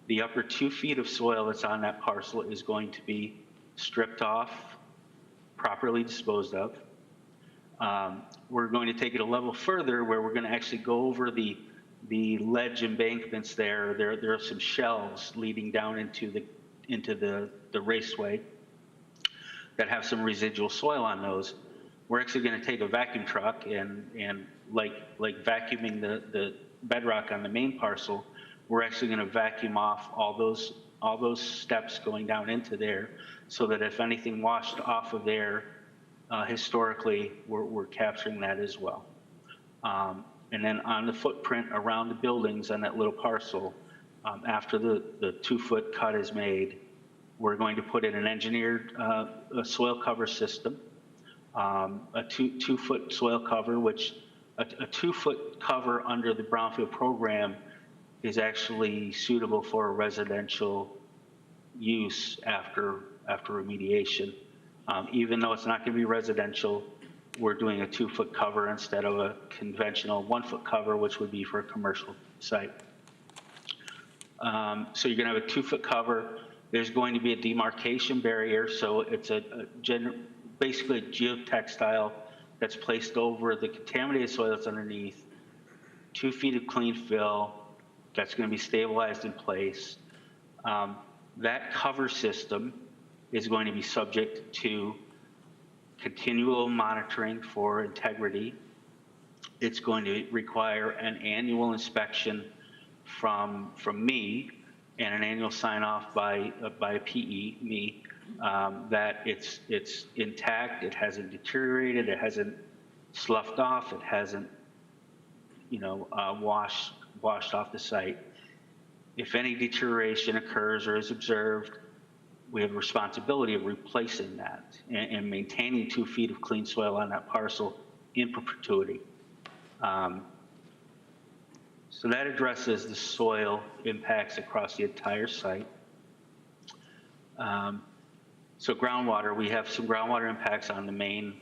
the upper 2 feet of soil that's on that parcel is going to be stripped off, properly disposed of. We're going to take it a level further where we're going to actually go over the ledge embankments there. There are some shelves leading down into the raceway that have some residual soil on those. We're actually going to take a vacuum truck and like vacuuming the bedrock on the main parcel, we're actually going to vacuum off all those steps going down into there, so that if anything washed off of there historically, we're capturing that as well. And then on the footprint around the buildings on that little parcel, after the 2-foot cut is made, we're going to put in an engineered soil cover system, a 2-foot soil cover, which a 2-foot cover under the brownfield program is actually suitable for a residential use after remediation. Even though it's not going to be residential, we're doing a 2-foot cover instead of a conventional 1-foot cover, which would be for a commercial site. So you're going to have a 2-foot cover. There's going to be a demarcation barrier, so it's basically a geotextile that's placed over the contaminated soil that's underneath, 2 feet of clean fill that's going to be stabilized in place. That cover system is going to be subject to continual monitoring for integrity. It's going to require an annual inspection from me and an annual sign off by PE, me, that it's intact, it hasn't deteriorated, it hasn't sloughed off, it hasn't, washed off the site. If any deterioration occurs or is observed, we have a responsibility of replacing that and maintaining 2 feet of clean soil on that parcel in perpetuity. So that addresses the soil impacts across the entire site. So groundwater, we have some groundwater impacts on the main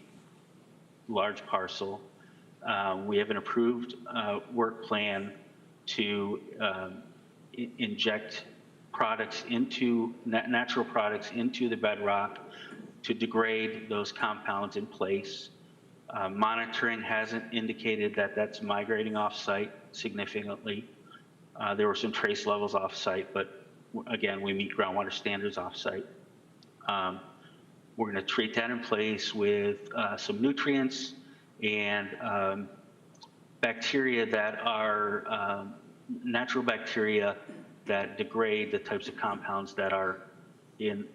large parcel. We have an approved work plan to inject products into, natural products into the bedrock to degrade those compounds in place. Monitoring hasn't indicated that that's migrating off-site significantly. There were some trace levels off-site, but again, we meet groundwater standards off-site. We're going to treat that in place with some nutrients and bacteria that are natural bacteria that degrade the types of compounds that are in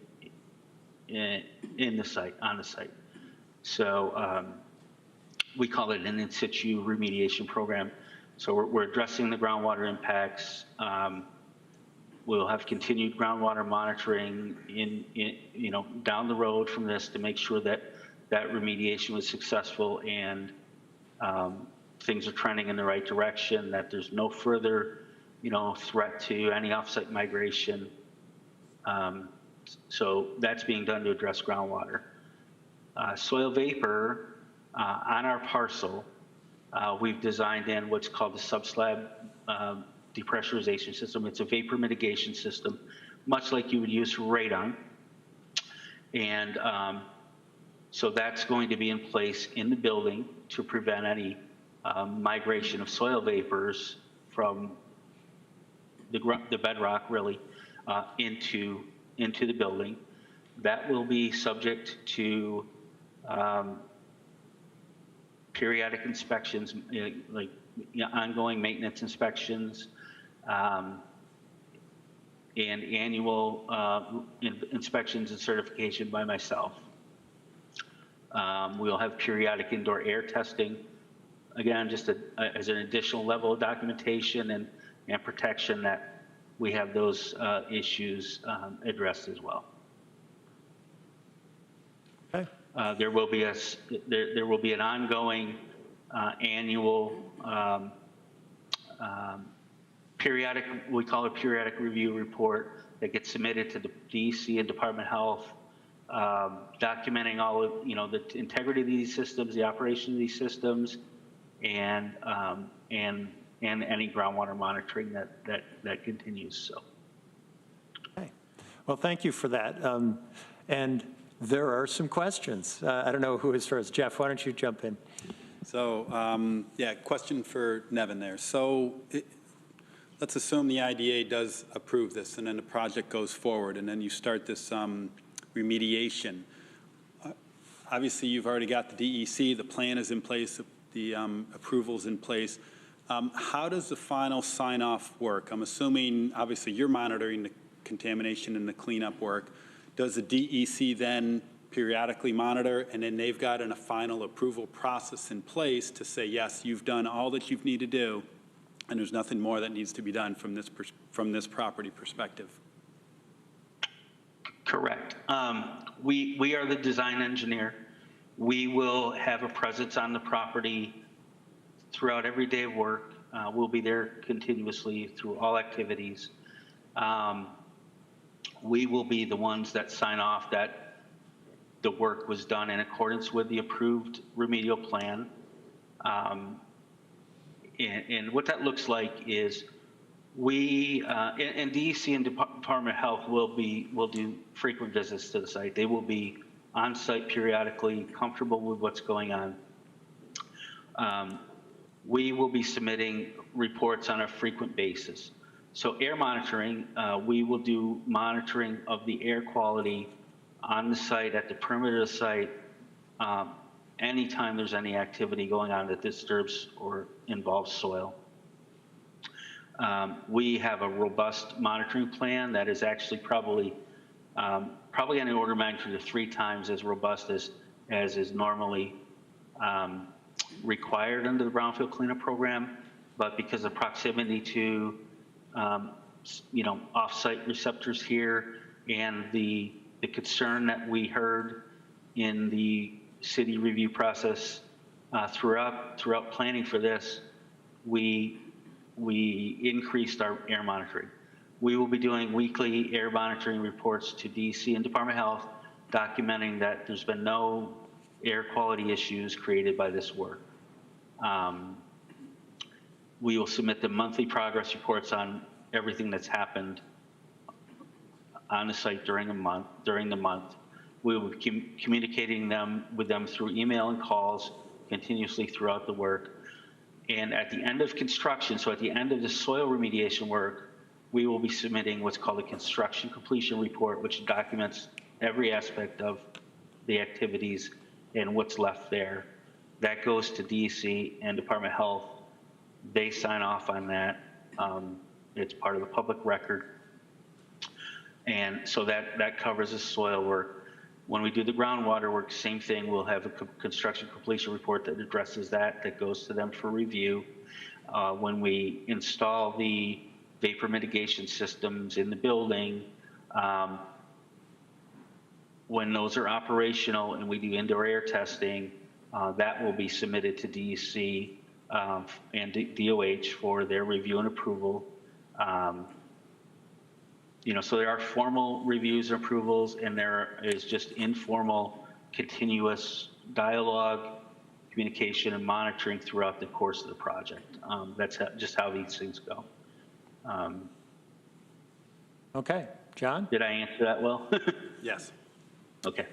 the site, on the site. So we call it an in situ remediation program. So we're addressing the groundwater impacts. We'll have continued groundwater monitoring down the road from this to make sure that that remediation was successful and things are trending in the right direction, that there's no further threat to any offsite migration. So that's being done to address groundwater. Soil vapor on our parcel, we've designed in what's called the subslab depressurization system. It's a vapor mitigation system, much like you would use for radon. And so that's going to be in place in the building to prevent any migration of soil vapors from the bedrock, really, into the building. That will be subject to periodic inspections, ongoing maintenance inspections, and annual inspections and certification by myself. We'll have periodic indoor air testing, again, just as an additional level of documentation and protection that we have those issues addressed as well. Okay. There will be an ongoing annual periodic, we call it periodic review report that gets submitted to the DEC and Department of Health, documenting all of, the integrity of these systems, the operation of these systems, and any groundwater monitoring that continues. So. Okay. Well, thank you for that. And there are some questions. I don't know who is first. Jeff, why don't you jump in? So, yeah, question for Nevin there. So let's assume the IDA does approve this, and then the project goes forward, and then you start this remediation. Obviously, you've already got the DEC, the plan is in place, the approval's in place. How does the final sign-off work? I'm assuming, obviously, you're monitoring the contamination and the cleanup work. Does the DEC then periodically monitor, and then they've got a final approval process in place to say, yes, you've done all that you need to do, and there's nothing more that needs to be done from this property perspective? Correct. We are the design engineer. We will have a presence on the property throughout every day of work. We'll be there continuously through all activities. We will be the ones that sign off that the work was done in accordance with the approved remedial plan. And what that looks like is we, and DEC and Department of Health will do frequent visits to the site. They will be on site periodically, comfortable with what's going on. We will be submitting reports on a frequent basis. So air monitoring, we will do monitoring of the air quality on the site, at the perimeter of the site, anytime there's any activity going on that disturbs or involves soil. We have a robust monitoring plan that is actually probably on an order of magnitude of 3 times as robust as is normally required under the brownfield cleanup program, but because of proximity to off-site receptors here and the concern that we heard in the city review process throughout planning for this, we increased our air monitoring. We will be doing weekly air monitoring reports to DC and Department of Health, documenting that there's been no air quality issues created by this work. We will submit the monthly progress reports on everything that's happened on the site during the month. We will be communicating with them through email and calls continuously throughout the work. And at the end of construction, so at the end of the soil remediation work, we will be submitting what's called a construction completion report, which documents every aspect of the activities and what's left there. That goes to DEC and Department of Health. They sign off on that. It's part of the public record. And so that covers the soil work. When we do the groundwater work, same thing. We'll have a construction completion report that addresses that goes to them for review. When we install the vapor mitigation systems in the building, when those are operational and we do indoor air testing, that will be submitted to DEC and DOH for their review and approval. So there are formal reviews and approvals, and there is just informal, continuous dialogue, communication, and monitoring throughout the course of the project. That's just how these things go. Okay, John? Did I answer that well? Yes. Okay.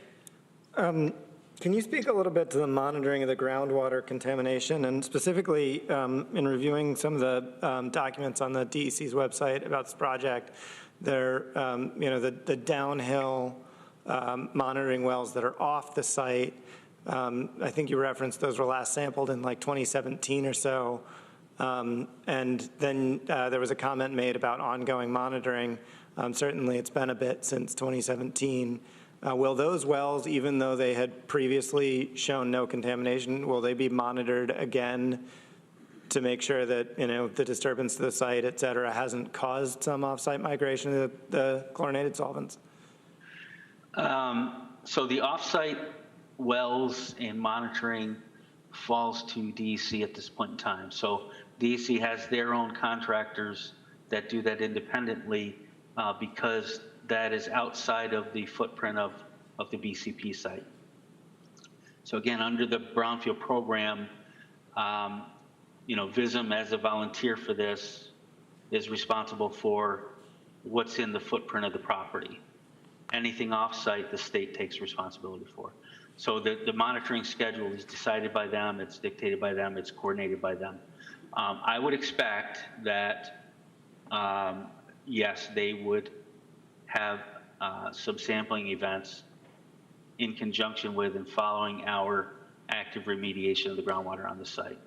Can you speak a little bit to the monitoring of the groundwater contamination, and specifically in reviewing some of the documents on the DEC's website about this project, the downhill monitoring wells that are off the site, I think you referenced those were last sampled in like 2017 or so, and then there was a comment made about ongoing monitoring. Certainly, it's been a bit since 2017. Will those wells, even though they had previously shown no contamination, will they be monitored again to make sure that, the disturbance to the site, et cetera, hasn't caused some off-site migration of the chlorinated solvents? So the off-site wells and monitoring falls to DEC at this point in time. So DEC has their own contractors that do that independently because that is outside of the footprint of the BCP site. So again, under the brownfield program, VISM as a volunteer for this is responsible for what's in the footprint of the property. Anything off-site, the state takes responsibility for. So the monitoring schedule is decided by them, it's dictated by them, it's coordinated by them. I would expect that, yes, they would have some sampling events in conjunction with and following our active remediation of the groundwater on the site.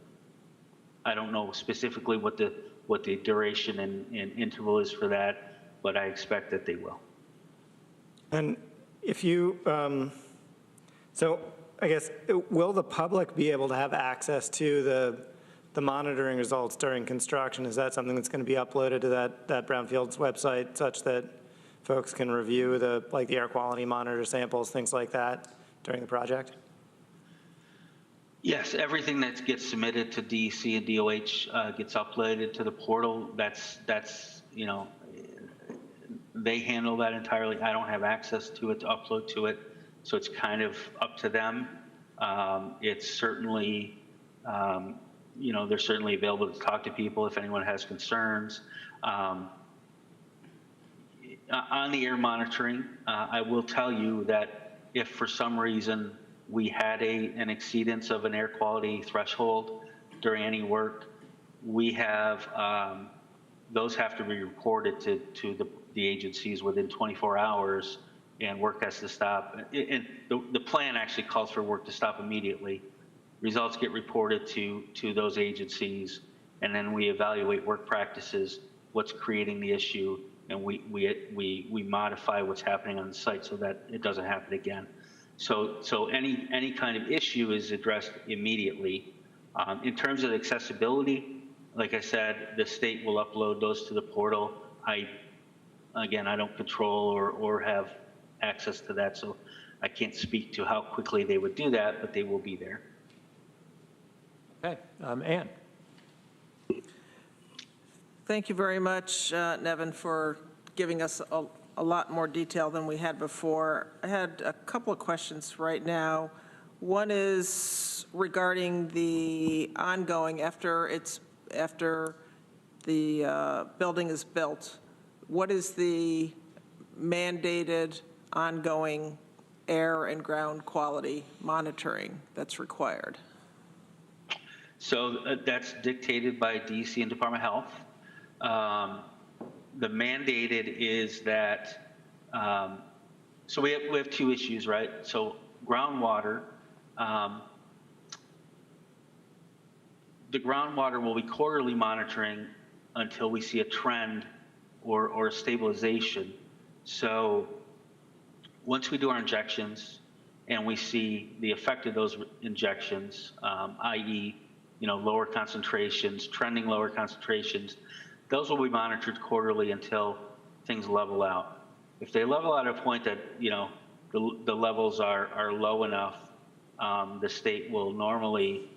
I don't know specifically what the duration and interval is for that, but I expect that they will. And if you, so I guess, will the public be able to have access to the monitoring results during construction? Is that something that's going to be uploaded to that Brownfields website such that folks can review the air quality monitor samples, things like that during the project? Yes, everything that gets submitted to DEC and DOH gets uploaded to the portal. That's they handle that entirely. I don't have access to it to upload to it, so it's kind of up to them. It's certainly, they're certainly available to talk to people if anyone has concerns. On the air monitoring, I will tell you that if for some reason we had an exceedance of an air quality threshold during any work, we have, those have to be reported to the agencies within 24 hours, and work has to stop. And the plan actually calls for work to stop immediately. Results get reported to those agencies, and then we evaluate work practices, what's creating the issue, and we modify what's happening on the site so that it doesn't happen again. So any kind of issue is addressed immediately. In terms of accessibility, like I said, the state will upload those to the portal. Again, I don't control or have access to that, so I can't speak to how quickly they would do that, but they will be there. Okay, Ann. Thank you very much, Nevin, for giving us a lot more detail than we had before. I had a couple of questions right now. One is regarding the ongoing after the building is built. What is the mandated ongoing air and ground quality monitoring that's required? So that's dictated by DEC and Department of Health. The mandated is that, so we have two issues, right? So groundwater, the groundwater will be quarterly monitoring until we see a trend or a stabilization. So once we do our injections and we see the effect of those injections, i.e., lower concentrations, trending lower concentrations, those will be monitored quarterly until things level out. If they level out at a point that, the levels are low enough, the state will normally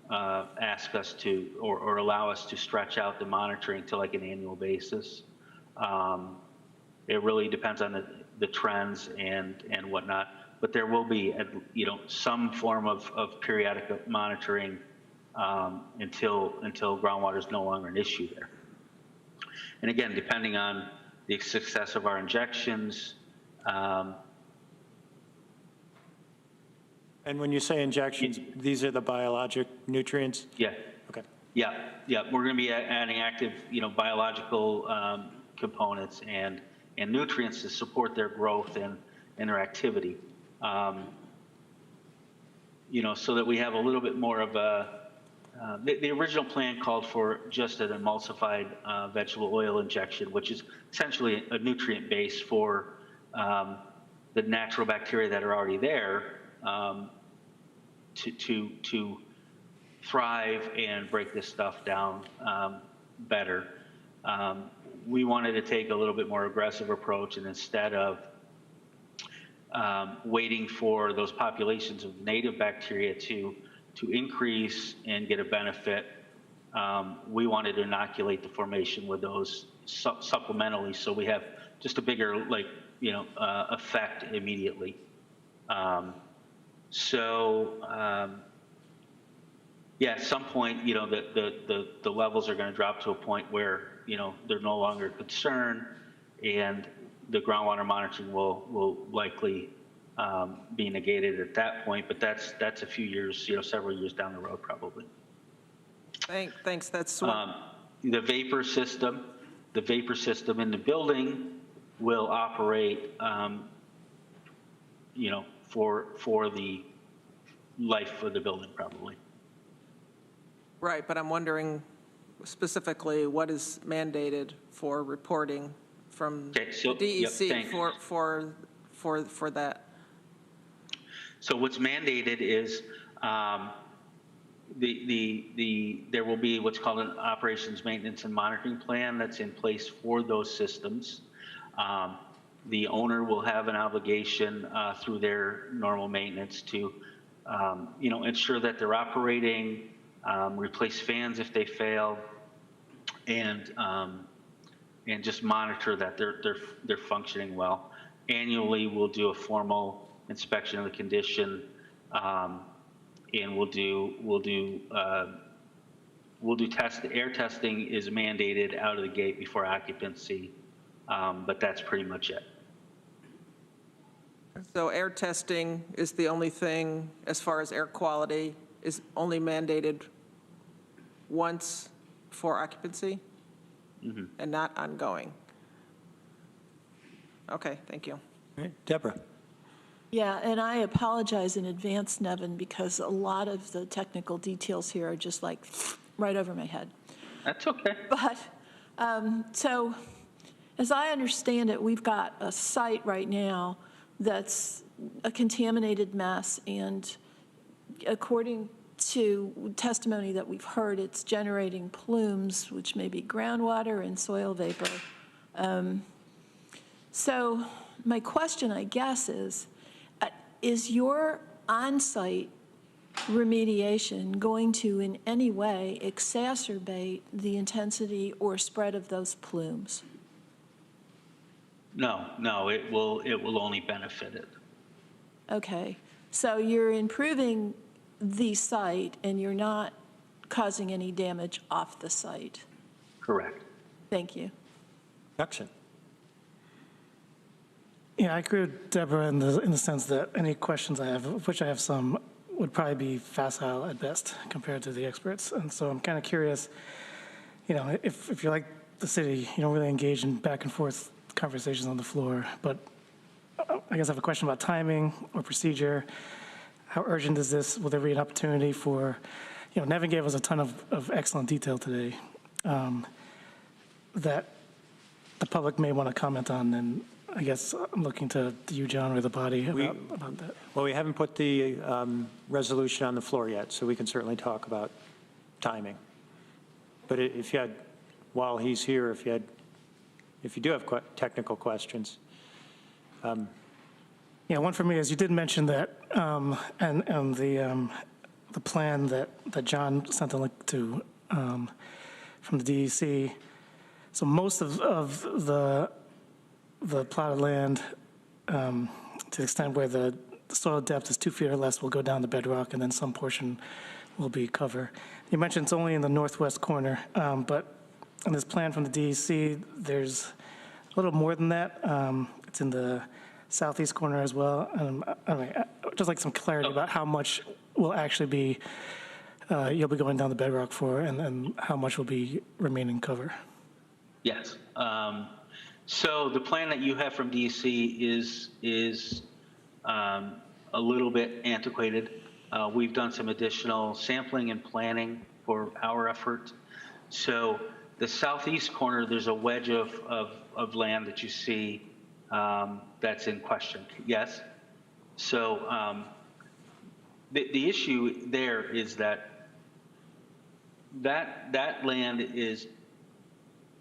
ask us to, or allow us to stretch out the monitoring to like an annual basis. It really depends on the trends and whatnot, but there will be, some form of periodic monitoring until groundwater is no longer an issue there. And again, depending on the success of our injections. And when you say injections, these are the biologic nutrients? Yeah. Okay. Yeah. We're going to be adding active, biological components and nutrients to support their growth and their activity. So that we have a little bit more of the original plan called for just an emulsified vegetable oil injection, which is essentially a nutrient base for the natural bacteria that are already there to thrive and break this stuff down better. We wanted to take a little bit more aggressive approach, and instead of waiting for those populations of native bacteria to increase and get a benefit, we wanted to inoculate the formation with those supplementally, so we have just a bigger, effect immediately. Yeah, at some point, the levels are going to drop to a point where, they're no longer a concern, and the groundwater monitoring will likely be negated at that point, but that's a few years, several years down the road probably. Thanks. That's the vapor system in the building will operate, for the life of the building probably. right, but I'm wondering specifically what is mandated for reporting from the DEC for that. So what's mandated is there will be what's called an operations maintenance and monitoring plan that's in place for those systems. The owner will have an obligation through their normal maintenance to, ensure that they're operating, replace fans if they fail, and just monitor that they're functioning well. Annually, we'll do a formal inspection of the condition, and we'll do air testing is mandated out of the gate before occupancy, but that's pretty much it. So air testing is the only thing, as far as air quality, is only mandated once for occupancy and not ongoing. Okay, thank you. All right, Deborah. Yeah, and I apologize in advance, Nevin, because a lot of the technical details here are just like right over my head. That's okay. But, so, as I understand it, we've got a site right now that's a contaminated mess, and according to testimony that we've heard, it's generating plumes, which may be groundwater and soil vapor. So my question, I guess, is your on-site remediation going to in any way exacerbate the intensity or spread of those plumes? No, it will only benefit it. Okay, so you're improving the site and you're not causing any damage off the site? Correct. Thank you. Jackson. Yeah, I agree with Deborah in the sense that any questions I have, of which I have some, would probably be facile at best compared to the experts. And so I'm kind of curious, if you're like the city, you don't really engage in back and forth conversations on the floor, but I guess I have a question about timing or procedure. How urgent is this? Will there be an opportunity for, Nevin gave us a ton of excellent detail today that the public may want to comment on, and I guess I'm looking to you, John, or the body about that. Well, we haven't put the resolution on the floor yet, so we can certainly talk about timing. But if you had, while he's here, if you do have technical questions. Yeah, one for me is you did mention that, and the plan that John sent a link to from the DEC. So most of the plotted land, to the extent where the soil depth is 2 feet or less, will go down to bedrock, and then some portion will be cover. You mentioned it's only in the northwest corner, but in this plan from the DEC, there's a little more than that. It's in the southeast corner as well. I'd just like some clarity about how much will actually be, you'll be going down the bedrock for, and how much will be remaining cover. Yes. So the plan that you have from DEC is a little bit antiquated. We've done some additional sampling and planning for our effort. So the southeast corner, there's a wedge of land that you see that's in question. Yes? So the issue there is that land is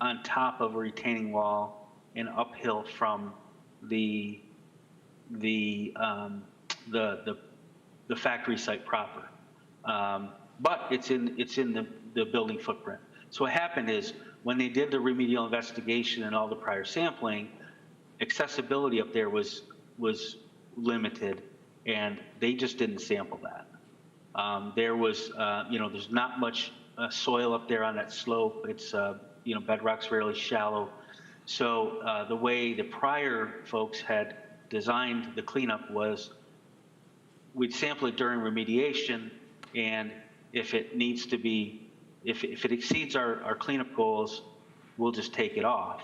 on top of a retaining wall and uphill from the factory site proper, but it's in the building footprint. So what happened is when they did the remedial investigation and all the prior sampling, accessibility up there was limited, and they just didn't sample that. There was, there's not much soil up there on that slope. It's, bedrock's fairly shallow. So the way the prior folks had designed the cleanup was we'd sample it during remediation, and if it needs to be, if it exceeds our cleanup goals, we'll just take it off.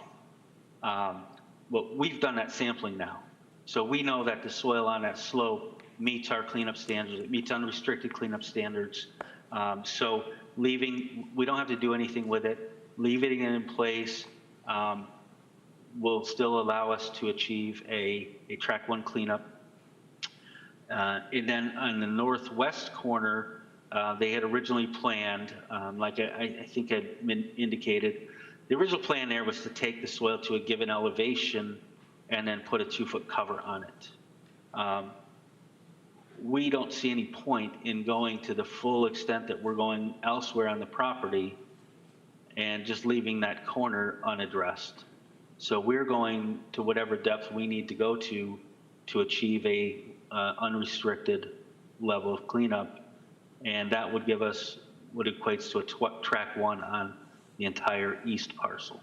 Well, we've done that sampling now. So we know that the soil on that slope meets our cleanup standards. It meets unrestricted cleanup standards. So we don't have to do anything with it. Leaving it in place will still allow us to achieve a track 1 cleanup. And then on the northwest corner, they had originally planned, like I think had been indicated, the original plan there was to take the soil to a given elevation and then put a 2-foot cover on it. We don't see any point in going to the full extent that we're going elsewhere on the property and just leaving that corner unaddressed. So we're going to whatever depth we need to go to achieve a unrestricted level of cleanup, and that would give us what equates to a track 1 on the entire east parcel.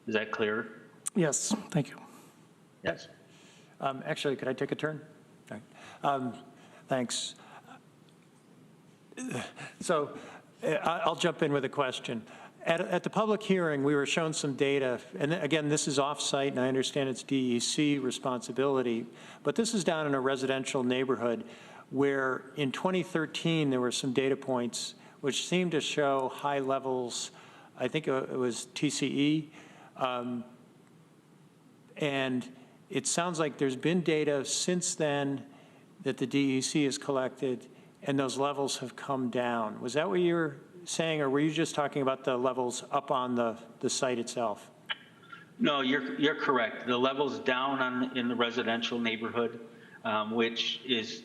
Is that clear? Yes, thank you. Yes. Actually, could I take a turn? Thanks. So I'll jump in with a question. At the public hearing, we were shown some data, and again, this is off-site, and I understand it's DEC responsibility, but this is down in a residential neighborhood where in 2013 there were some data points which seemed to show high levels, I think it was TCE, and it sounds like there's been data since then that the DEC has collected, and those levels have come down. Was that what you were saying, or were you just talking about the levels up on the site itself? No, you're correct. The levels down in the residential neighborhood, which is,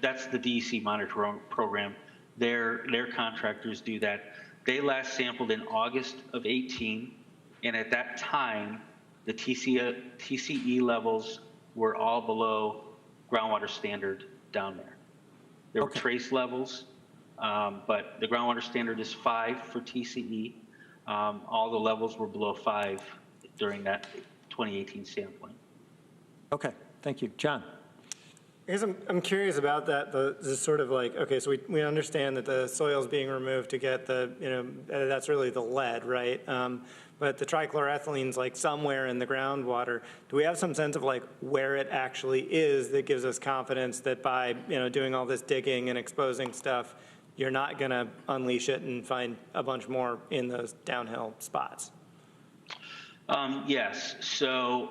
that's the DEC monitoring program. Their contractors do that. They last sampled in August of 18, and at that time, the TCE levels were all below groundwater standard down there. There were trace levels, but the groundwater standard is 5 for TCE. All the levels were below 5 during that 2018 sampling. Okay, thank you. John. I guess I'm curious about that, the sort of like, okay, so we understand that the soil is being removed to get that's really the lead, right? But the trichloroethylene's like somewhere in the groundwater. Do we have some sense of like where it actually is that gives us confidence that by, doing all this digging and exposing stuff, you're not going to unleash it and find a bunch more in those downhill spots? Yes, so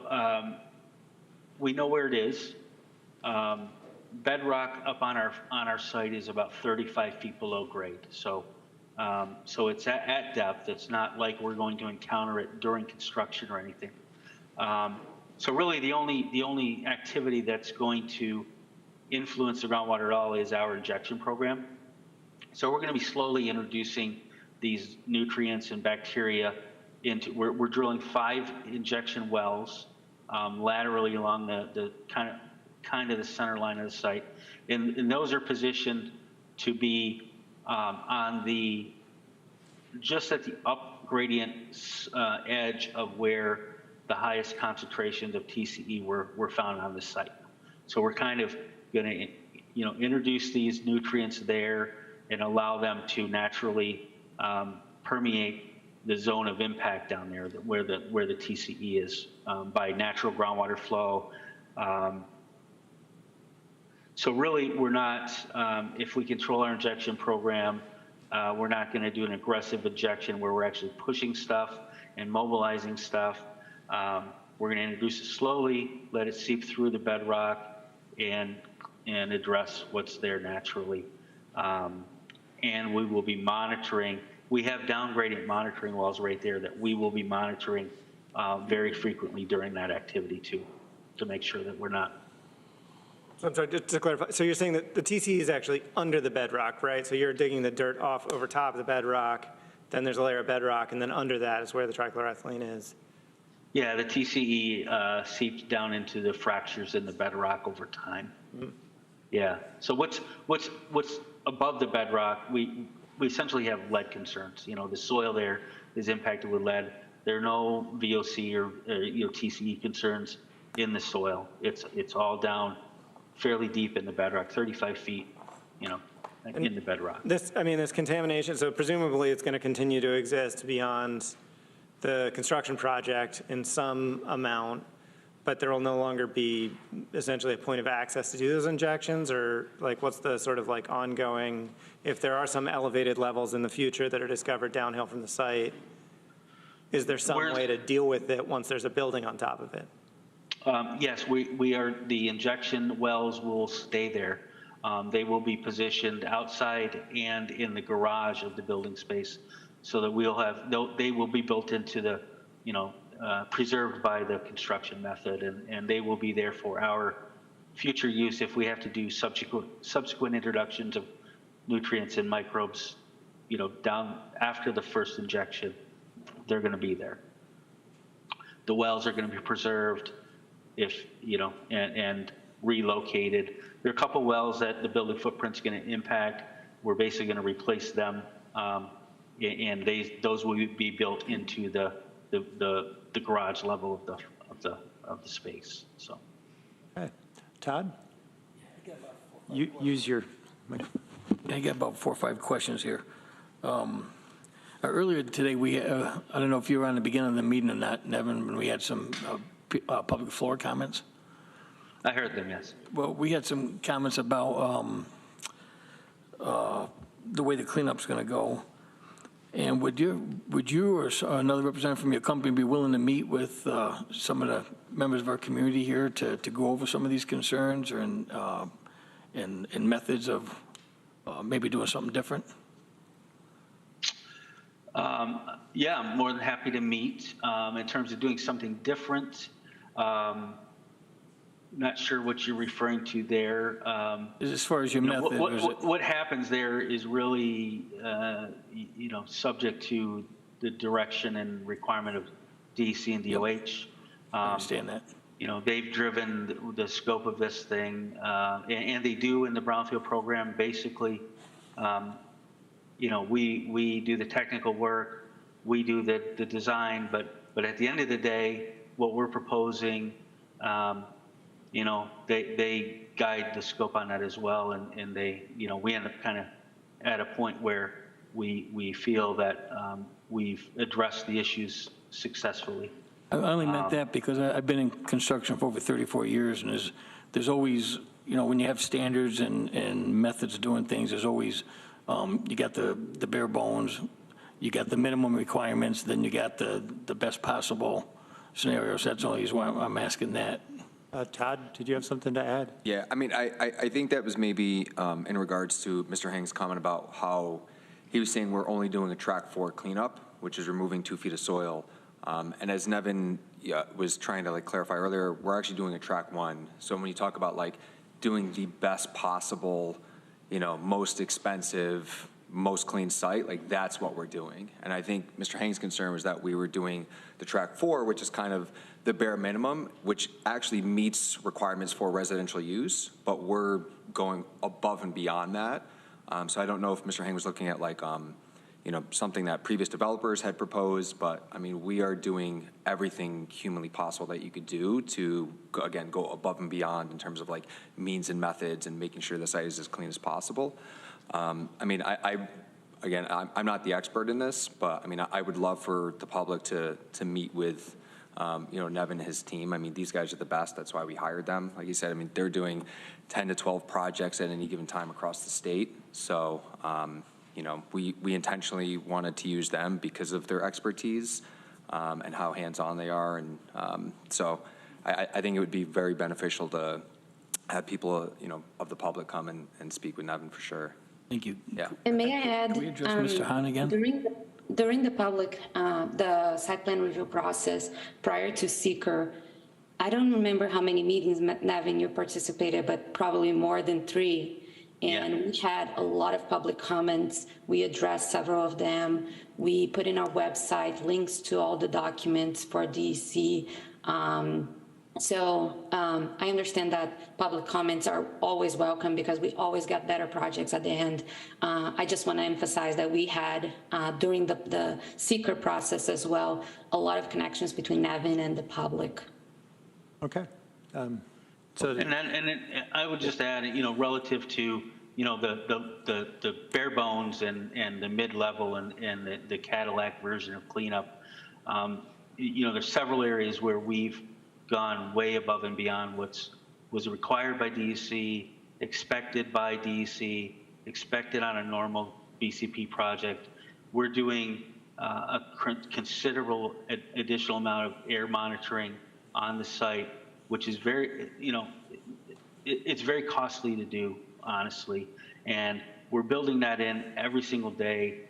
we know where it is. Bedrock up on our site is about 35 feet below grade. So it's at depth. It's not like we're going to encounter it during construction or anything. So really the only activity that's going to influence the groundwater at all is our injection program. So we're going to be slowly introducing these nutrients and bacteria into, we're drilling 5 injection wells laterally along the kind of the center line of the site. And those are positioned to be just at the up gradient edge of where the highest concentrations of TCE were found on the site. So we're kind of going to, introduce these nutrients there and allow them to naturally permeate the zone of impact down there, where the TCE is by natural groundwater flow. So really, we're not, if we control our injection program, we're not going to do an aggressive injection where we're actually pushing stuff and mobilizing stuff. We're going to introduce it slowly, let it seep through the bedrock, and address what's there naturally. And we will be monitoring. We have down gradient monitoring wells right there that we will be monitoring very frequently during that activity too, to make sure that we're not. So I'm sorry, just to clarify, so you're saying that the TCE is actually under the bedrock, right? So you're digging the dirt off over top of the bedrock, then there's a layer of bedrock, and then under that is where the trichloroethylene is. Yeah, the TCE seeps down into the fractures in the bedrock over time. Mm-hmm. Yeah. So what's above the bedrock? We essentially have lead concerns. You know, the soil there is impacted with lead. There are no VOC or TCE concerns in the soil. It's all down fairly deep in the bedrock, 35 feet. You know, in the bedrock. This contamination. So presumably it's going to continue to exist beyond the construction project in some amount, but there will no longer be essentially a point of access to do those injections, or like what's the sort of like ongoing, if there are some elevated levels in the future that are discovered downhill from the site, is there some way to deal with it once there's a building on top of it? Yes, the injection wells will stay there. They will be positioned outside and in the garage of the building space, so that they will be built into the, preserved by the construction method, and they will be there for our future use if we have to do subsequent introductions of nutrients and microbes, down after the first injection. They're going to be there. The wells are going to be preserved and relocated. There are a couple wells that the building footprint's going to impact. We're basically going to replace them, and those will be built into the garage level of the space. So, okay, Todd, use your microphone. I got about 4 or 5 questions here. Earlier today, I don't know if you were on the beginning of the meeting or not, Nevin, when we had some public floor comments. I heard them, yes. Well, we had some comments about the way the cleanup's going to go. And would you or another representative from your company be willing to meet with some of the members of our community here to go over some of these concerns and methods of maybe doing something different? Yeah, I'm more than happy to meet. In terms of doing something different, not sure what you're referring to there. As far as your method, what happens there is really, subject to the direction and requirement of DEC and DOH. I understand that. They've driven the scope of this thing, and they do in the brownfield program. Basically, we do the technical work, we do the design, but at the end of the day, what we're proposing, they guide the scope on that as well, and they, we end up kind of at a point where we feel that we've addressed the issues successfully. I only meant that because I've been in construction for over 34 years, and there's always, when you have standards and methods of doing things, there's always, you got the bare bones, you got the minimum requirements, then you got the best possible scenarios. That's only why I'm asking that. Todd, did you have something to add? Yeah, I mean, I think that was maybe in regards to Mr. Hang's comment about how he was saying we're only doing a track 4 cleanup, which is removing 2 feet of soil. And as Nevin was trying to clarify earlier, we're actually doing a track 1. So when you talk about doing the best possible, most expensive, most clean site, that's what we're doing. And I think Mr. Hang's concern was that we were doing the track 4, which is kind of the bare minimum, which actually meets requirements for residential use, but we're going above and beyond that. So I don't know if Mr. Hang was looking at something that previous developers had proposed, but I mean, we are doing everything humanly possible that you could do to, again, go above and beyond in terms of means and methods and making sure the site is as clean as possible. I mean, I'm not the expert in this, but I mean, I would love for the public to meet with Nevin and his team. I mean, these guys are the best. That's why we hired them. Like you said, I mean, they're doing 10 to 12 projects at any given time across the state. So, we intentionally wanted to use them because of their expertise and how hands-on they are. And so I think it would be very beneficial to have people, of the public come and speak with Nevin for sure. Thank you. Yeah. And may I add? Can we address Mr. Hahn again? During the the site plan review process prior to seeker, I don't remember how many meetings, Nevin, you participated, but probably more than 3. And we had a lot of public comments. We addressed several of them. We put in our website links to all the documents for DEC. I understand that public comments are always welcome because we always get better projects at the end. I just want to emphasize that we had, during the seeker process as well, a lot of connections between Nevin and the public. Okay. I would just add, relative to, the bare bones and the mid-level and the Cadillac version of cleanup, there's several areas where we've gone way above and beyond what was required by DEC, expected by DEC, expected on a normal BCP project. We're doing a considerable additional amount of air monitoring on the site, which is very, it's very costly to do, honestly. And we're building that in every single day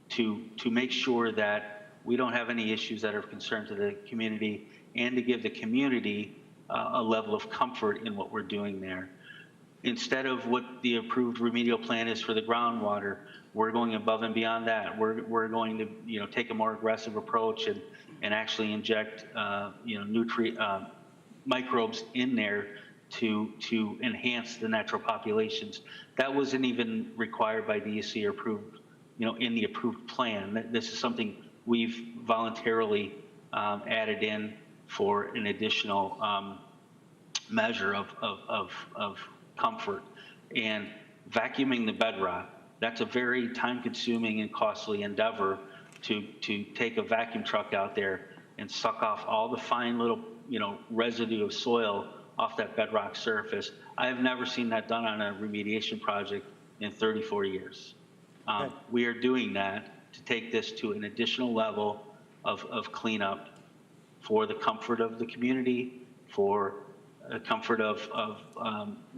to make sure that we don't have any issues that are of concern to the community, and to give the community a level of comfort in what we're doing there. Instead of what the approved remedial plan is for the groundwater, we're going above and beyond that. We're going to take a more aggressive approach and actually inject microbes in there to enhance the natural populations. That wasn't even required by DEC or approved, in the approved plan. This is something we've voluntarily added in for an additional measure of comfort. And vacuuming the bedrock, that's a very time-consuming and costly endeavor to take a vacuum truck out there and suck off all the fine little residue of soil off that bedrock surface. I have never seen that done on a remediation project in 34 years. We are doing that to take this to an additional level of cleanup for the comfort of the community, for the comfort of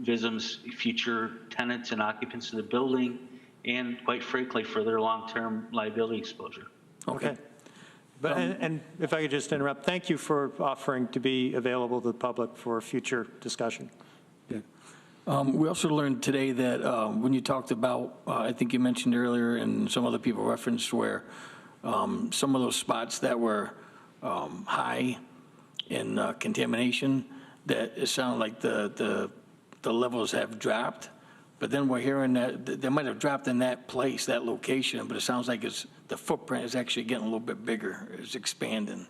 VISM's future tenants and occupants of the building, and quite frankly, for their long-term liability exposure. Okay. But, and if I could just interrupt, thank you for offering to be available to the public for future discussion. Yeah. We also learned today that when you talked about, I think you mentioned earlier, and some other people referenced where some of those spots that were high in contamination, that it sounded like the levels have dropped. But then we're hearing that they might have dropped in that place, that location, but it sounds like the footprint is actually getting a little bit bigger. It's expanding.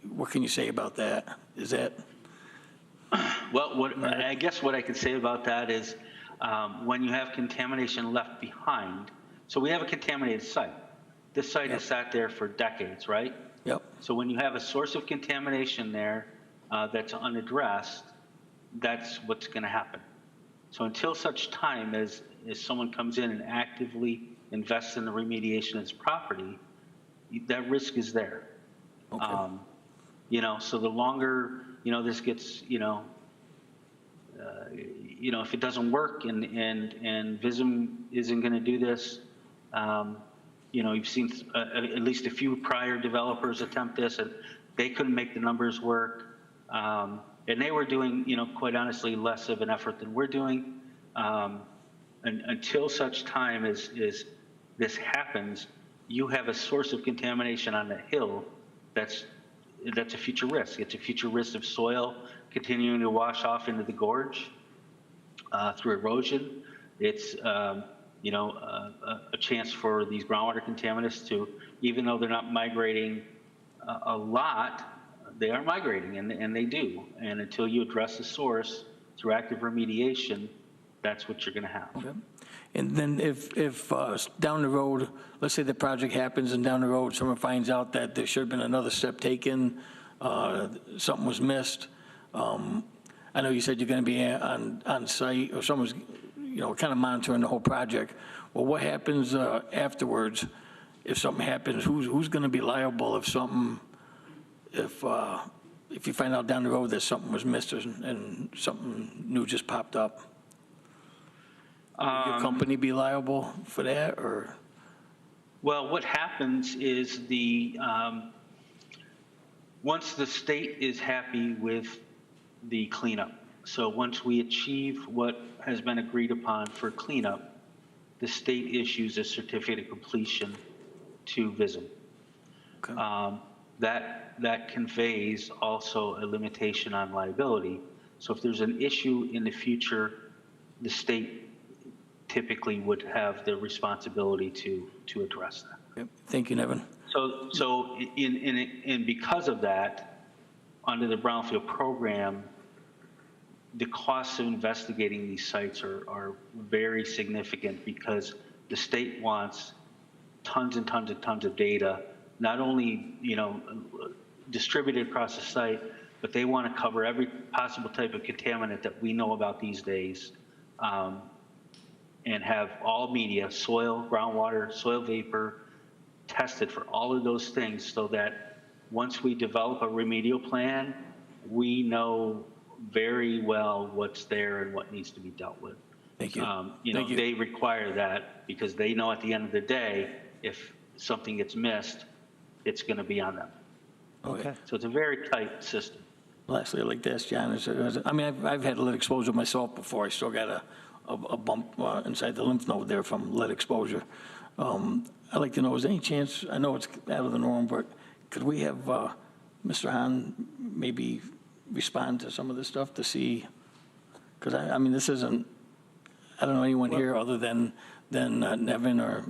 What can you say about that? Is that? Well, I guess what I could say about that is when you have contamination left behind, so we have a contaminated site. This site has sat there for decades, right? Yep. So when you have a source of contamination there that's unaddressed, that's what's going to happen. So until such time as someone comes in and actively invests in the remediation of its property, that risk is there. Okay. So the longer, this gets, if it doesn't work and VISM isn't going to do this, you've seen at least a few prior developers attempt this, and they couldn't make the numbers work. And they were doing, quite honestly, less of an effort than we're doing. And until such time as this happens, you have a source of contamination on the hill that's a future risk. It's a future risk of soil continuing to wash off into the gorge through erosion. It's a chance for these groundwater contaminants to, even though they're not migrating a lot, they are migrating, and they do. And until you address the source through active remediation, that's what you're going to have. Okay. And then if down the road, let's say the project happens and down the road someone finds out that there should have been another step taken, something was missed. I know you said you're going to be on site, or someone's, kind of monitoring the whole project. Well, what happens afterwards if something happens? Who's going to be liable if you find out down the road that something was missed and something new just popped up? Would your company be liable for that, or? Well, what happens is once the state is happy with the cleanup, so once we achieve what has been agreed upon for cleanup, the state issues a certificate of completion to VISM. Okay. That conveys also a limitation on liability. So if there's an issue in the future, the state typically would have the responsibility to address that. Yep. Thank you, Nevin. So because of that, under the Brownfield program, the costs of investigating these sites are very significant because the state wants tons and tons and tons of data, not only distributed across the site, but they want to cover every possible type of contaminant that we know about these days, and have all media, soil, groundwater, soil vapor, tested for all of those things, so that once we develop a remedial plan, we know very well what's there and what needs to be dealt with. Thank you. Thank you. They require that because they know at the end of the day, if something gets missed, it's going to be on them. Okay. So it's a very tight system. Lastly, I'd like to ask John, I've had lead exposure myself before. I still got a bump inside the lymph node there from lead exposure. I'd like to know, is there any chance, I know it's out of the norm, but could we have Mr. Hahn maybe respond to some of this stuff to see, because this isn't, I don't know anyone here other than Nevin or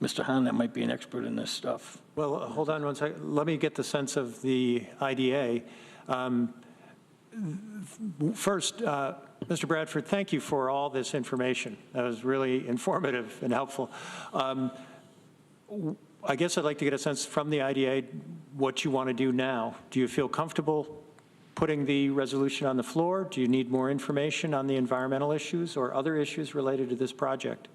Mr. Hahn that might be an expert in this stuff. Well, hold on one second. Let me get the sense of the IDA. First, Mr. Bradford, thank you for all this information. That was really informative and helpful. I guess I'd like to get a sense from the IDA what you want to do now. Do you feel comfortable putting the resolution on the floor? Do you need more information on the environmental issues or other issues related to this project?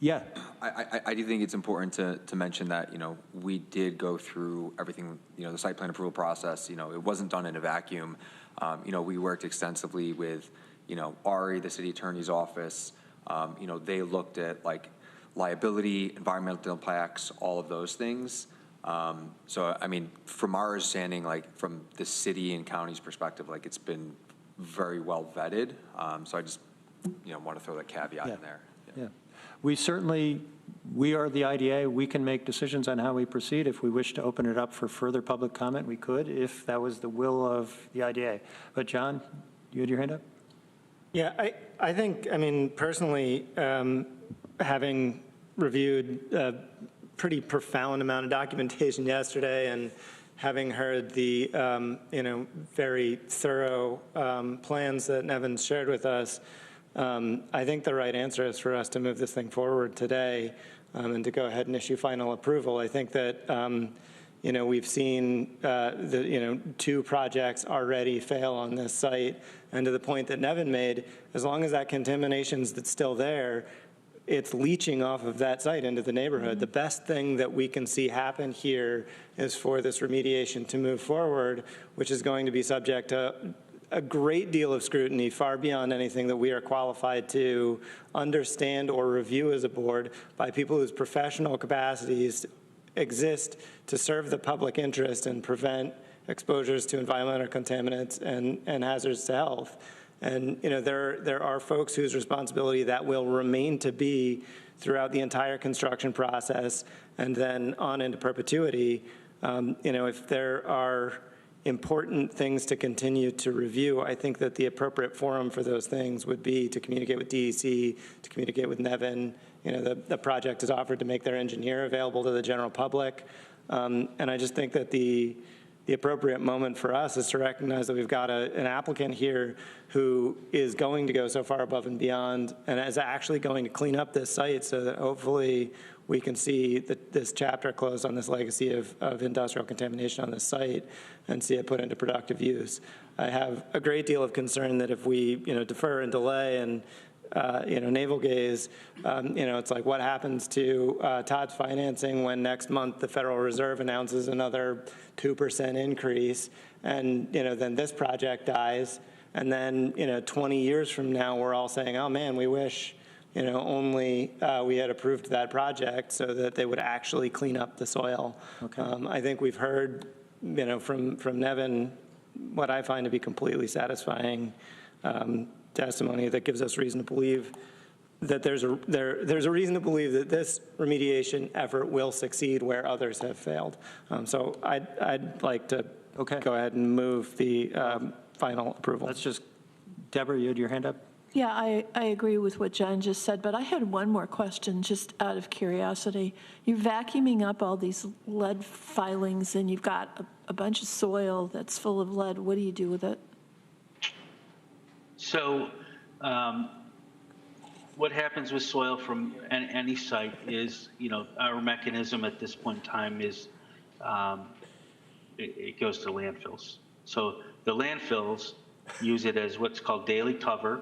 Yeah. I do think it's important to mention that, we did go through everything, the site plan approval process, it wasn't done in a vacuum. We worked extensively with, Ari, the city attorney's office. They looked at liability, environmental impacts, all of those things. So, from our understanding, from the city and county's perspective, it's been very well vetted. So I just, want to throw that caveat in there. Yeah. We are the IDA. We can make decisions on how we proceed. If we wish to open it up for further public comment, we could, if that was the will of the IDA. But John, you had your hand up? Yeah, I think, personally, having reviewed a pretty profound amount of documentation yesterday and having heard the, very thorough plans that Nevin shared with us, I think the right answer is for us to move this thing forward today and to go ahead and issue final approval. I think that, we've seen, two projects already fail on this site. And to the point that Nevin made, as long as that contamination's that's still there, it's leaching off of that site into the neighborhood. Mm-hmm. The best thing that we can see happen here is for this remediation to move forward, which is going to be subject to a great deal of scrutiny, far beyond anything that we are qualified to understand or review as a board, by people whose professional capacities exist to serve the public interest and prevent exposures to environmental contaminants and hazards to health. And there are folks whose responsibility that will remain to be throughout the entire construction process and then on into perpetuity. If there are important things to continue to review, I think that the appropriate forum for those things would be to communicate with DEC, to communicate with Nevin. The project is offered to make their engineer available to the general public. And I just think that the the appropriate moment for us is to recognize that we've got an applicant here who is going to go so far above and beyond and is actually going to clean up this site so that hopefully we can see this chapter closed on this legacy of industrial contamination on this site and see it put into productive use. I have a great deal of concern that if we, defer and delay and navel gaze, it's like what happens to Todd's financing when next month the Federal Reserve announces another 2% increase, and then this project dies, and then 20 years from now we're all saying, oh man, we wish only we had approved that project so that they would actually clean up the soil. Okay. I think we've heard from Nevin what I find to be completely satisfying testimony that gives us reason to believe that there's a reason to believe that this remediation effort will succeed where others have failed. So I'd like to go ahead and move the final approval. Let's just, Deborah, you had your hand up? Yeah, I agree with what John just said, but I had one more question just out of curiosity. You're vacuuming up all these lead filings and you've got a bunch of soil that's full of lead. What do you do with it? So what happens with soil from any site is, our mechanism at this point in time is it goes to landfills. So the landfills use it as what's called daily cover.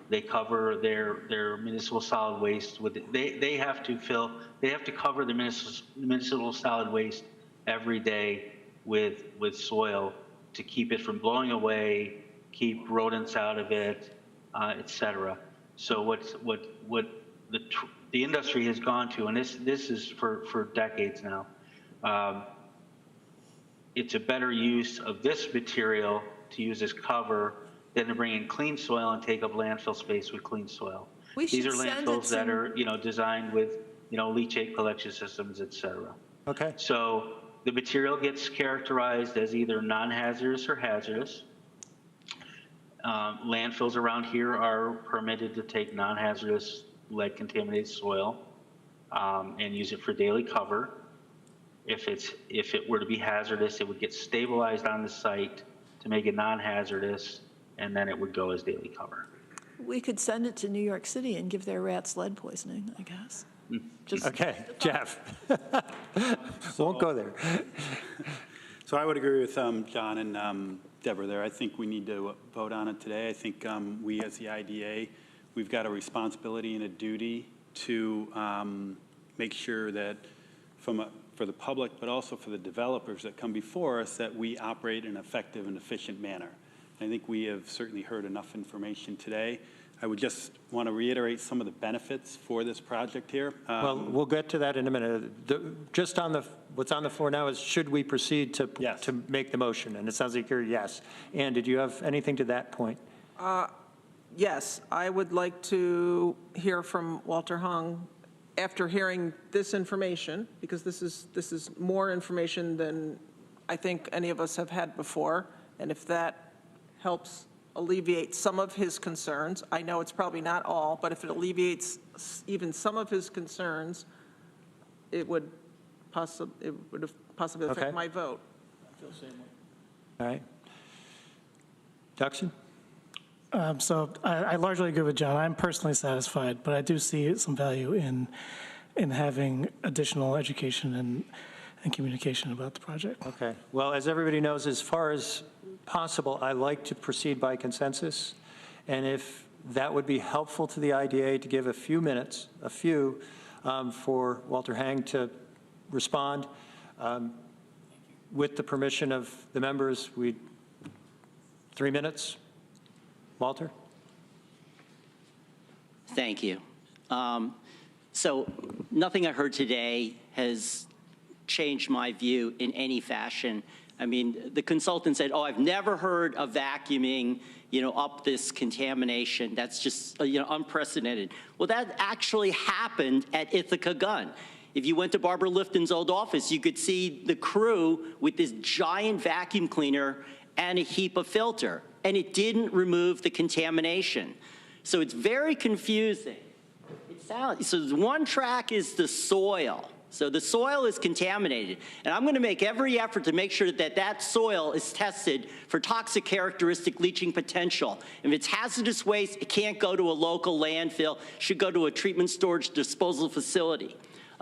They cover their municipal solid waste with it. They have to cover the municipal solid waste every day with soil to keep it from blowing away, keep rodents out of it, et cetera. So what the industry has gone to, and this is for decades now, it's a better use of this material to use as cover than to bring in clean soil and take up landfill space with clean soil. These are landfills that are designed with leachate collection systems, et cetera. Okay. So the material gets characterized as either non-hazardous or hazardous. Landfills around here are permitted to take non-hazardous lead-contaminated soil and use it for daily cover. If it were to be hazardous, it would get stabilized on the site to make it non-hazardous, and then it would go as daily cover. We could send it to New York City and give their rats lead poisoning, I guess. Okay, Jeff. Won't go there. So I would agree with John and Deborah there. I think we need to vote on it today. I think we as the IDA, we've got a responsibility and a duty to make sure that for the public, but also for the developers that come before us, that we operate in an effective and efficient manner. I think we have certainly heard enough information today. I would just want to reiterate some of the benefits for this project here. Well, we'll get to that in a minute. Just on what's on the floor now is, should we proceed to make the motion? And it sounds like you're yes. Ann, did you have anything to that point? Yes, I would like to hear from Walter Hung after hearing this information, because this is more information than I think any of us have had before. And if that helps alleviate some of his concerns, I know it's probably not all, but if it alleviates even some of his concerns, it would possibly affect my vote. I feel the same way. All right. Duxon? So I largely agree with John. I'm personally satisfied, but I do see some value in having additional education and communication about the project. Okay. Well, as everybody knows, as far as possible, I like to proceed by consensus. And if that would be helpful to the IDA to give a few minutes, for Walter Hang to respond. With the permission of the members, 3 minutes. Walter? Thank you. So nothing I heard today has changed my view in any fashion. I mean, the consultant said, oh, I've never heard of vacuuming, up this contamination. That's just, unprecedented. Well, that actually happened at Ithaca Gun. If you went to Barbara Lifton's old office, you could see the crew with this giant vacuum cleaner and a heap of filter, and it didn't remove the contamination. So it's very confusing. So one track is the soil, So the soil is contaminated, and I'm going to make every effort to make sure that that soil is tested for toxic characteristic leaching potential. If it's hazardous waste, it can't go to a local landfill, it should go to a treatment storage disposal facility.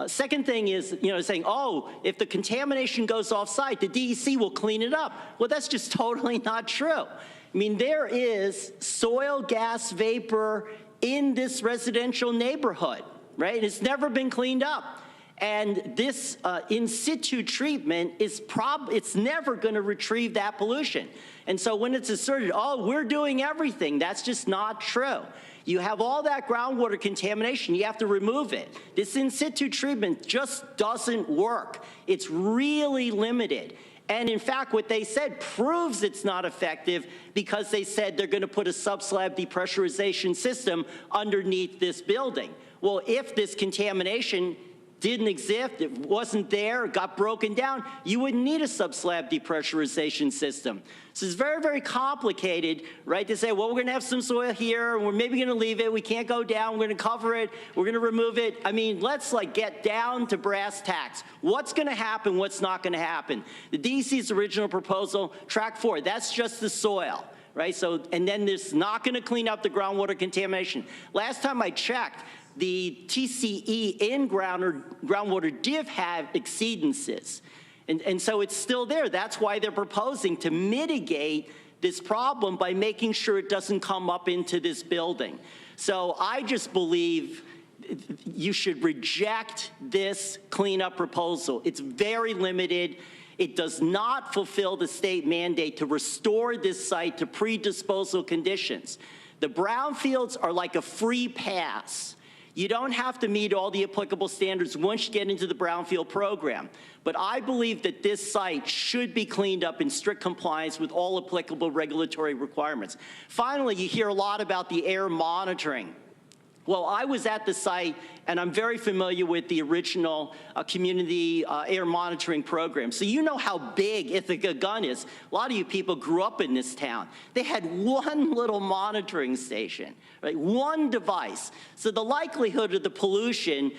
Second thing is, saying, oh, if the contamination goes off-site, the DEC will clean it up. Well, that's just totally not true. I mean, there is soil gas vapor in this residential neighborhood, right? It's never been cleaned up. And this in situ treatment it's never going to retrieve that pollution. And so when it's asserted, oh, we're doing everything, that's just not true. You have all that groundwater contamination, you have to remove it. This in situ treatment just doesn't work. It's really limited. And in fact, what they said proves it's not effective, because they said they're going to put a subslab depressurization system underneath this building. Well, if this contamination didn't exist, it wasn't there, it got broken down, you wouldn't need a subslab depressurization system. So it's very, very complicated, right, to say, well, we're going to have some soil here, and we're maybe going to leave it, we can't go down, we're going to cover it, we're going to remove it. I mean, let's get down to brass tacks. What's going to happen, what's not going to happen? The DEC's original proposal, track 4, that's just the soil. Right, so, and then there's not going to clean up the groundwater contamination. Last time I checked, the TCE in groundwater did have exceedances. And so it's still there. That's why they're proposing to mitigate this problem by making sure it doesn't come up into this building. So I just believe you should reject this cleanup proposal. It's very limited. It does not fulfill the state mandate to restore this site to pre-disposal conditions. The brownfields are like a free pass. You don't have to meet all the applicable standards once you get into the brownfield program. But I believe that this site should be cleaned up in strict compliance with all applicable regulatory requirements. Finally, you hear a lot about the air monitoring. Well, I was at the site, and I'm very familiar with the original community air monitoring program. So you know how big Ithaca Gun is. A lot of you people grew up in this town. They had one little monitoring station, right? One device. So the likelihood of the pollution,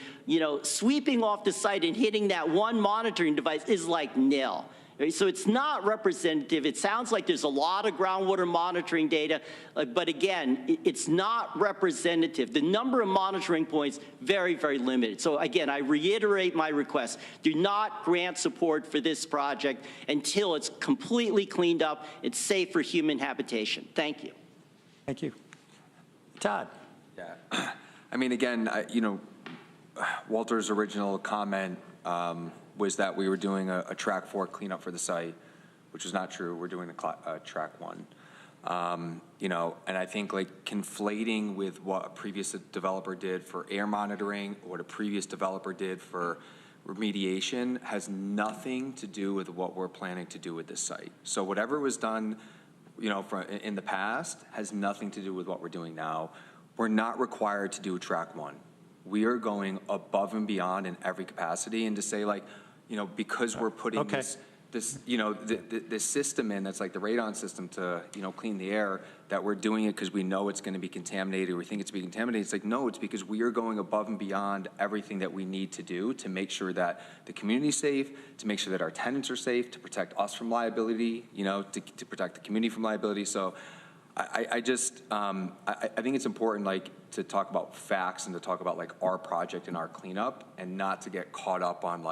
sweeping off the site and hitting that one monitoring device is like nil. So it's not representative. It sounds like there's a lot of groundwater monitoring data, but again, it's not representative. The number of monitoring points, very, very limited. So again, I reiterate my request. Do not grant support for this project until it's completely cleaned up. It's safe for human habitation. Thank you. Thank you. Todd. Yeah. I mean, again, Walter's original comment was that we were doing a track 4 cleanup for the site, which is not true. We're doing a track 1. And I think conflating with what a previous developer did for air monitoring, or what a previous developer did for remediation, has nothing to do with what we're planning to do with this site. So whatever was done, in the past has nothing to do with what we're doing now. We're not required to do a track 1. We are going above and beyond in every capacity, and to say because we're putting this system in, that's like the radon system to, clean the air, that we're doing it because we know it's going to be contaminated, or we think it's being contaminated. It's like, no, it's because we are going above and beyond everything that we need to do to make sure that the community's safe, to make sure that our tenants are safe, to protect us from liability, to protect the community from liability. So I think it's important, to talk about facts and to talk about our project and our cleanup, and not to get caught up on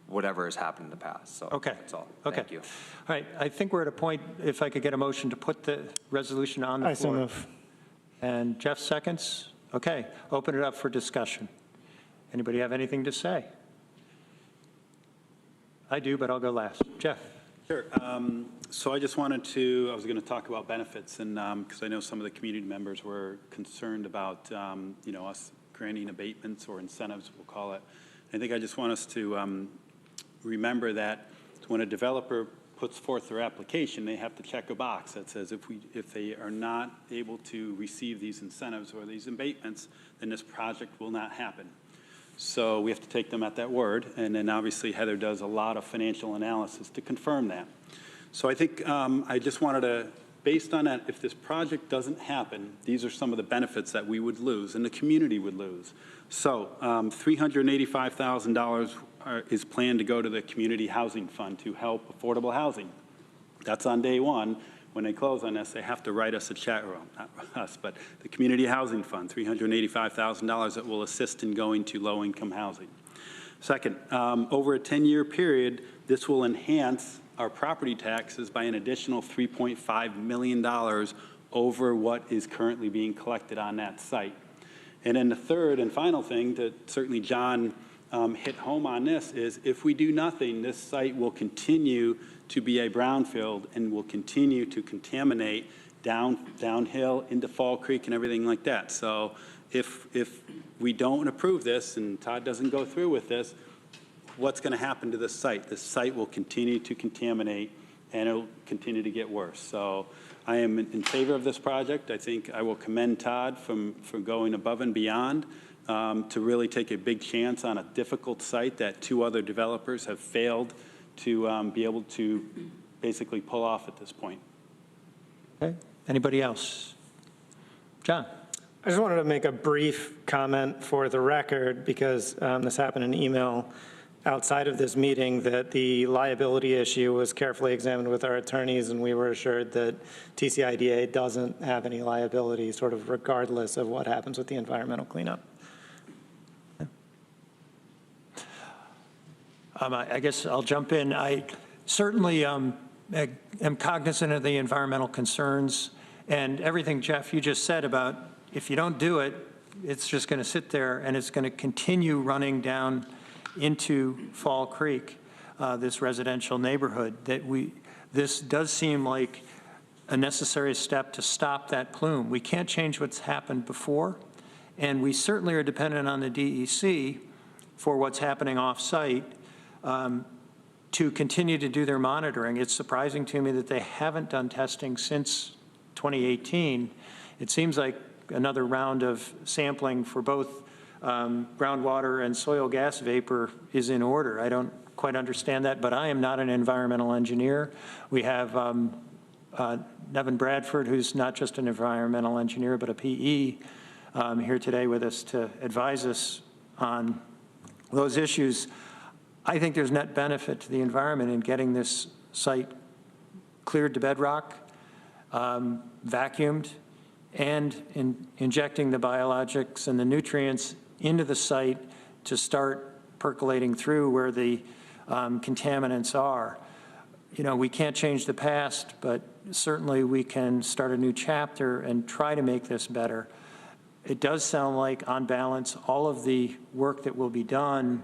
whatever has happened in the past. So okay. That's all. Okay. Thank you. All right. I think we're at a point, if I could get a motion to put the resolution on the floor. I so move. And Jeff seconds. Okay. Open it up for discussion. Anybody have anything to say? I do, but I'll go last. Jeff. Sure. So I just I was going to talk about benefits, and because I know some of the community members were concerned about, us granting abatements or incentives, we'll call it. I think I just want us to remember that when a developer puts forth their application, they have to check a box that says if they are not able to receive these incentives or these abatements, then this project will not happen. So we have to take them at that word, and then obviously Heather does a lot of financial analysis to confirm that. So I think I just wanted to, based on that, if this project doesn't happen, these are some of the benefits that we would lose and the community would lose. So $385,000 is planned to go to the Community Housing Fund to help affordable housing. That's on day one. When they close on this, they have to write us a check, well, not us, but the Community Housing Fund, $385,000 that will assist in going to low-income housing. Second, over a 10-year period, this will enhance our property taxes by an additional $3.5 million over what is currently being collected on that site. And then the third and final thing that certainly John hit home on this is if we do nothing, this site will continue to be a brownfield and will continue to contaminate downhill into Fall Creek and everything like that. So if we don't approve this and Todd doesn't go through with this, what's going to happen to this site? This site will continue to contaminate and it'll continue to get worse. So I am in favor of this project. I think I will commend Todd for going above and beyond to really take a big chance on a difficult site that two other developers have failed to be able to basically pull off at this point. Okay. Anybody else? John. I just wanted to make a brief comment for the record because this happened in email outside of this meeting that the liability issue was carefully examined with our attorneys and we were assured that TCIDA doesn't have any liability sort of regardless of what happens with the environmental cleanup. I guess I'll jump in. I certainly am cognizant of the environmental concerns and everything, Jeff, you just said about if you don't do it, it's just going to sit there and it's going to continue running down into Fall Creek, this residential neighborhood. This does seem like a necessary step to stop that plume. We can't change what's happened before, and we certainly are dependent on the DEC for what's happening off-site to continue to do their monitoring. It's surprising to me that they haven't done testing since 2018. It seems like another round of sampling for both groundwater and soil gas vapor is in order. I don't quite understand that, but I am not an environmental engineer. We have Nevin Bradford, who's not just an environmental engineer, but a PE here today with us to advise us on those issues. I think there's net benefit to the environment in getting this site cleared to bedrock, vacuumed, and injecting the biologics and the nutrients into the site to start percolating through where the contaminants are. You know, we can't change the past, but certainly we can start a new chapter and try to make this better. It does sound like, on balance, all of the work that will be done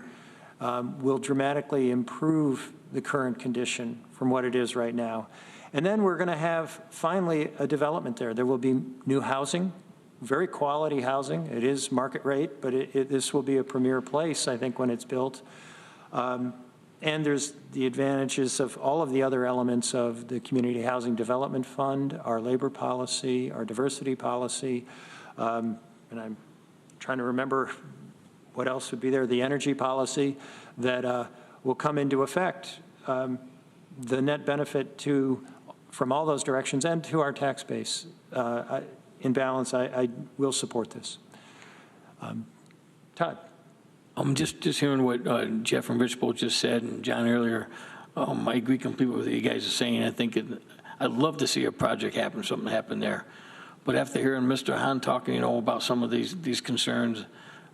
will dramatically improve the current condition from what it is right now. And then we're going to have, finally, a development there. There will be new housing, very quality housing. It is market rate, but this will be a premier place, I think, when it's built. And there's the advantages of all of the other elements of the Community Housing Development Fund, our labor policy, our diversity policy, and I'm trying to remember what else would be there, the energy policy that will come into effect. The net benefit from all those directions and to our tax base. In balance, I will support this. Todd. Just hearing what Jeff and Rich both just said, and John earlier, I agree completely with what you guys are saying. I think I'd love to see a project happen, something happen there. But after hearing Mr. Hahn talking, about some of these concerns,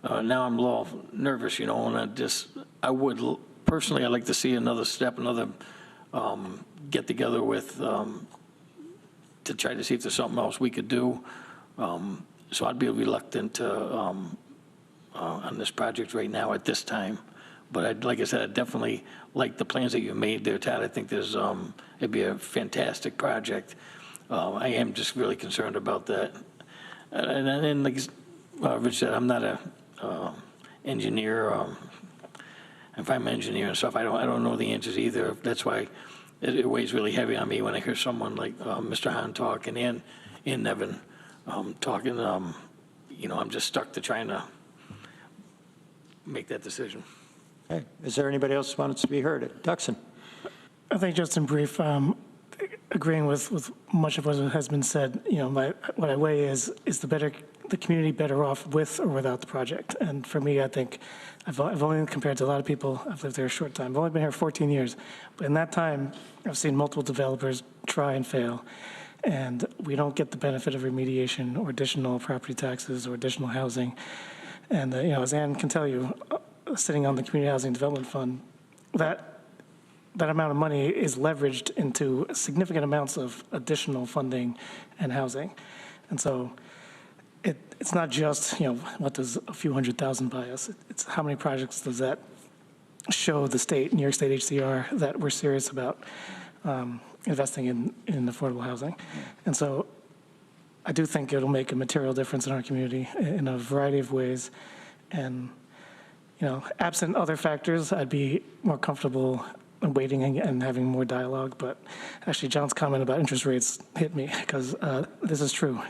now I'm a little nervous, and I would personally, I'd like to see another step, another get together with to try to see if there's something else we could do. So I'd be reluctant to on this project right now at this time. But like I said, I definitely like the plans that you made there, Todd. I think it'd be a fantastic project. I am just really concerned about that. And like Rich said, I'm not a engineer, environmental engineer and stuff. I don't know the answers either. That's why it weighs really heavy on me when I hear someone like Mr. Hahn talking and Nevin talking. I'm just stuck to trying to make that decision. Okay. Is there anybody else who wants to be heard? Duxon. I think just in brief, agreeing with much of what has been said, what I weigh is the the community better off with or without the project. And for me, I think I've only, compared to a lot of people, I've lived there a short time. I've only been here 14 years. But in that time, I've seen multiple developers try and fail. And we don't get the benefit of remediation or additional property taxes or additional housing. And, as Ann can tell you, sitting on the Community Housing Development Fund, that amount of money is leveraged into significant amounts of additional funding and housing. And so it's not just, what does a few $100,000 buy us? It's how many projects does that show the state, New York State HCR, that we're serious about investing in affordable housing. And so I do think it'll make a material difference in our community in a variety of ways. And, absent other factors, I'd be more comfortable waiting and having more dialogue. But actually, John's comment about interest rates hit me, because this is true.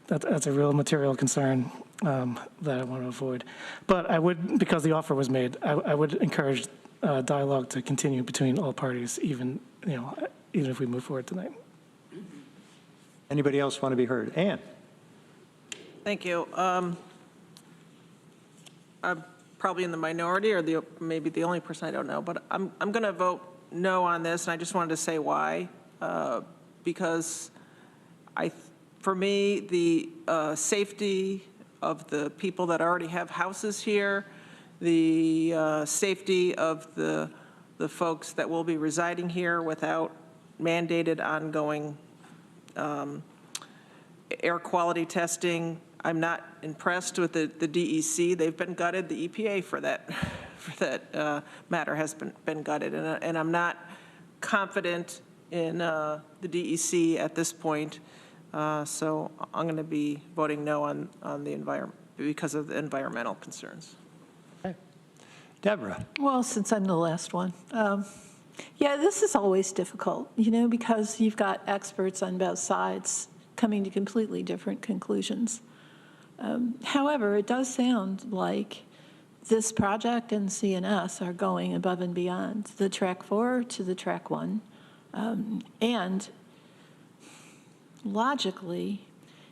That's a real material concern that I want to avoid. But I would, because the offer was made, I would encourage dialogue to continue between all parties, even if we move forward tonight. Anybody else want to be heard? Ann? Thank you. I'm probably in the minority, or maybe the only person I don't know, but I'm going to vote no on this, and I just wanted to say why. Because for me, the safety of the people that already have houses here, the safety of the folks that will be residing here without mandated ongoing air quality testing. I'm not impressed with the DEC. They've been gutted. The EPA for that matter has been gutted, and I'm not confident in the DEC at this point. So I'm going to be voting no on the environment because of the environmental concerns. Okay. Deborah? Well, since I'm the last one. Yeah, this is always difficult, because you've got experts on both sides coming to completely different conclusions. However, it does sound like this project and CNS are going above and beyond the Track 4 to the Track 1. And logically,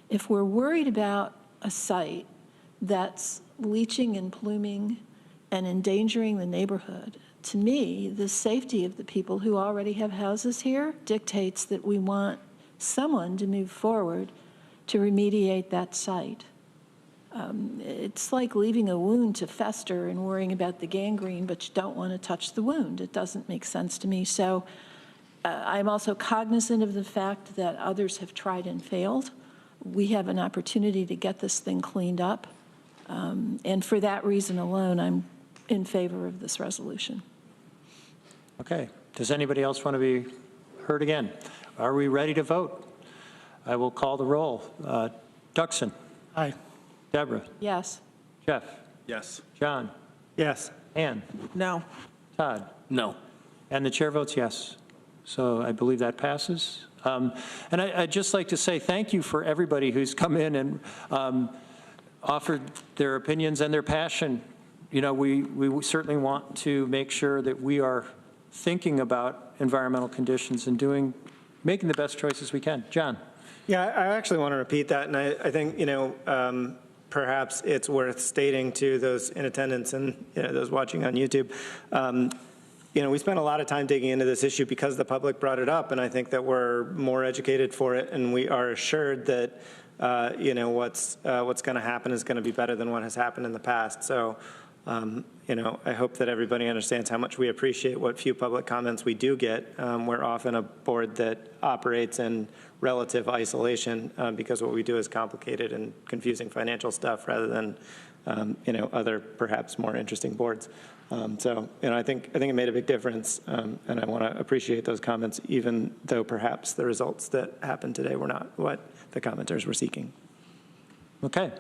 if we're worried about a site that's leaching and pluming and endangering the neighborhood, to me, the safety of the people who already have houses here dictates that we want someone to move forward to remediate that site. It's like leaving a wound to fester and worrying about the gangrene, but you don't want to touch the wound. It doesn't make sense to me. So I'm also cognizant of the fact that others have tried and failed. We have an opportunity to get this thing cleaned up. And for that reason alone, I'm in favor of this resolution. Okay. Does anybody else want to be heard again? Are we ready to vote? I will call the roll. Duxon? Aye. Deborah? Yes. Jeff? Yes. John? Yes. Ann? No. Todd? No. And the chair votes yes. So I believe that passes. And I'd just like to say thank you for everybody who's come in and offered their opinions and their passion. We certainly want to make sure that we are thinking about environmental conditions and making the best choices we can. John? Yeah, I actually want to repeat that, and I think, perhaps it's worth stating to those in attendance and those watching on YouTube. We spent a lot of time digging into this issue because the public brought it up, and I think that we're more educated for it, and we are assured that what's going to happen is going to be better than what has happened in the past. So, I hope that everybody understands how much we appreciate what few public comments we do get. We're often a board that operates in relative isolation because what we do is complicated and confusing financial stuff rather than, other perhaps more interesting boards. So, I think it made a big difference, and I want to appreciate those comments, even though perhaps the results that happened today were not what the commenters were seeking. Okay.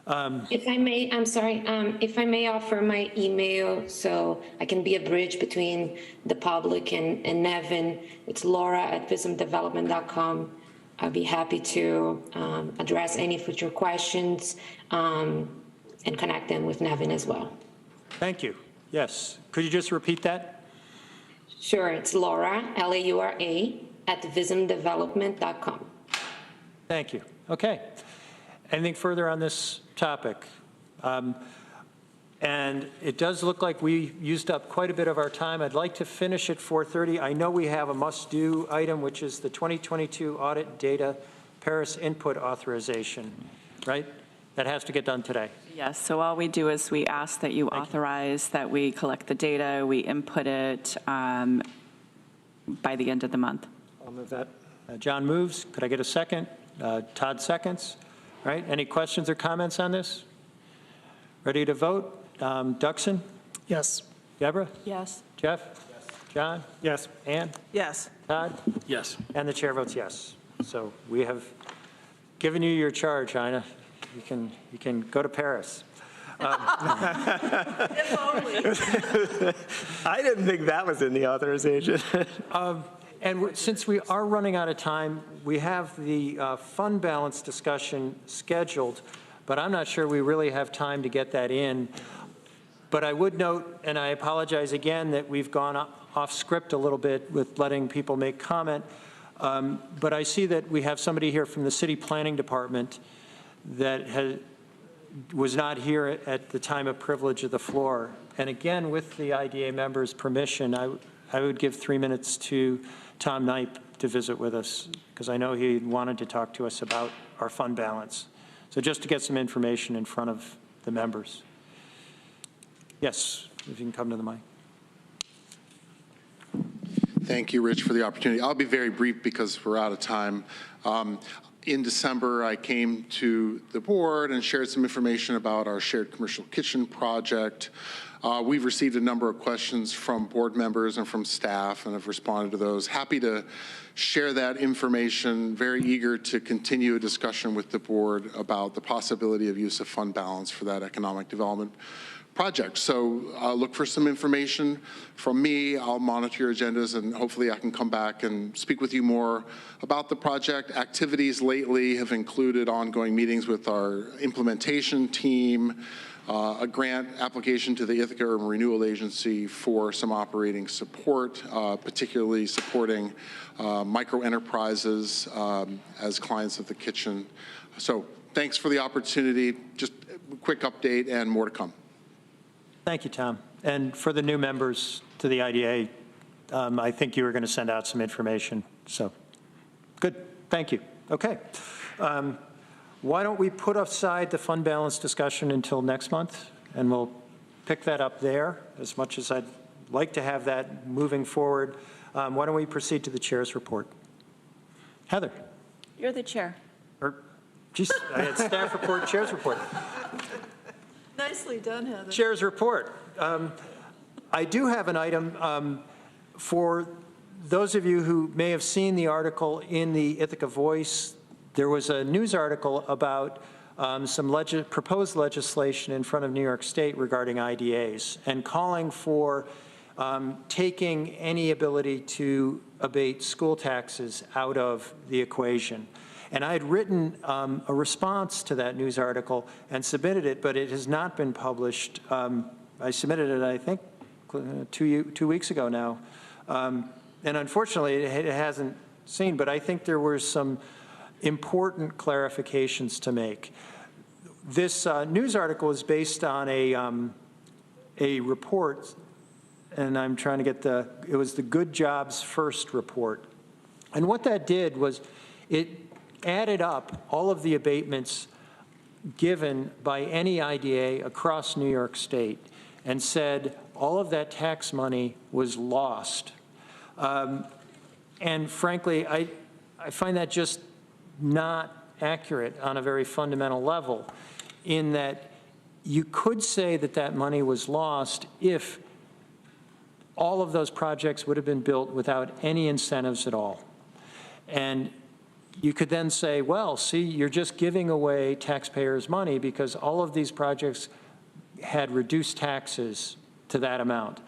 If I may, I'm sorry, if I may offer my email so I can be a bridge between the public and Nevin, it's laura@vismdevelopment.com. I'd be happy to address any future questions and connect them with Nevin as well. Thank you. Yes. Could you just repeat that? Sure. It's Laura, Laura, @vismdevelopment.com. Thank you. Okay. Anything further on this topic? And it does look like we used up quite a bit of our time. I'd like to finish at 4:30. I know we have a must-do item, which is the 2022 audit data Paris input authorization, right? That has to get done today. Yes, so all we do is we ask that you authorize that we collect the data, we input it by the end of the month. I'll move that. John moves. Could I get a second? Todd seconds. All right, any questions or comments on this? Ready to vote? Duxon? Yes. Deborah? Yes. Jeff? Yes. John? Yes. Ann? Yes. Todd? Yes. And the chair votes yes. So we have given you your charge, Ina. You can go to Paris. If only. I didn't think that was in the authorization. And since we are running out of time, we have the fund balance discussion scheduled, but I'm not sure we really have time to get that in. But I would note, and I apologize again, that we've gone off script a little bit with letting people make comment. But I see that we have somebody here from the City Planning Department that was not here at the time of privilege of the floor. And again, with the IDA members' permission, I would give 3 minutes to Tom Knipe to visit with us, because I know he wanted to talk to us about our fund balance. So just to get some information in front of the members. Yes, if you can come to the mic. Thank you, Rich, for the opportunity. I'll be very brief because we're out of time. In December, I came to the board and shared some information about our shared commercial kitchen project. We've received a number of questions from board members and from staff and have responded to those. Happy to share that information, very eager to continue a discussion with the board about the possibility of use of fund balance for that economic development project. So look for some information from me. I'll monitor your agendas, and hopefully I can come back and speak with you more about the project. Activities lately have included ongoing meetings with our implementation team, a grant application to the Ithaca Urban Renewal Agency for some operating support, particularly supporting micro enterprises as clients of the kitchen. So thanks for the opportunity. Just a quick update and more to come. Thank you, Tom. And for the new members to the IDA, I think you were going to send out some information. So good. Thank you. Okay. Why don't we put aside the fund balance discussion until next month, and we'll pick that up there. As much as I'd like to have that moving forward, why don't we proceed to the chair's report? Heather. You're the chair. Geez, I had staff report, chair's report. Nicely done, Heather. Chair's report. I do have an item for those of you who may have seen the article in the Ithaca Voice. There was a news article about some proposed legislation in front of New York State regarding IDAs and calling for taking any ability to abate school taxes out of the equation. And I had written a response to that news article and submitted it, but it has not been published. I submitted it, I think, 2 weeks ago now. And unfortunately, it hasn't seen, but I think there were some important clarifications to make. This news article is based on a report, and I'm trying to get it was the Good Jobs First report. And what that did was it added up all of the abatements given by any IDA across New York State and said all of that tax money was lost. And frankly, I find that just not accurate on a very fundamental level, in that you could say that that money was lost if all of those projects would have been built without any incentives at all. And you could then say, well, see, you're just giving away taxpayers' money because all of these projects had reduced taxes to that amount.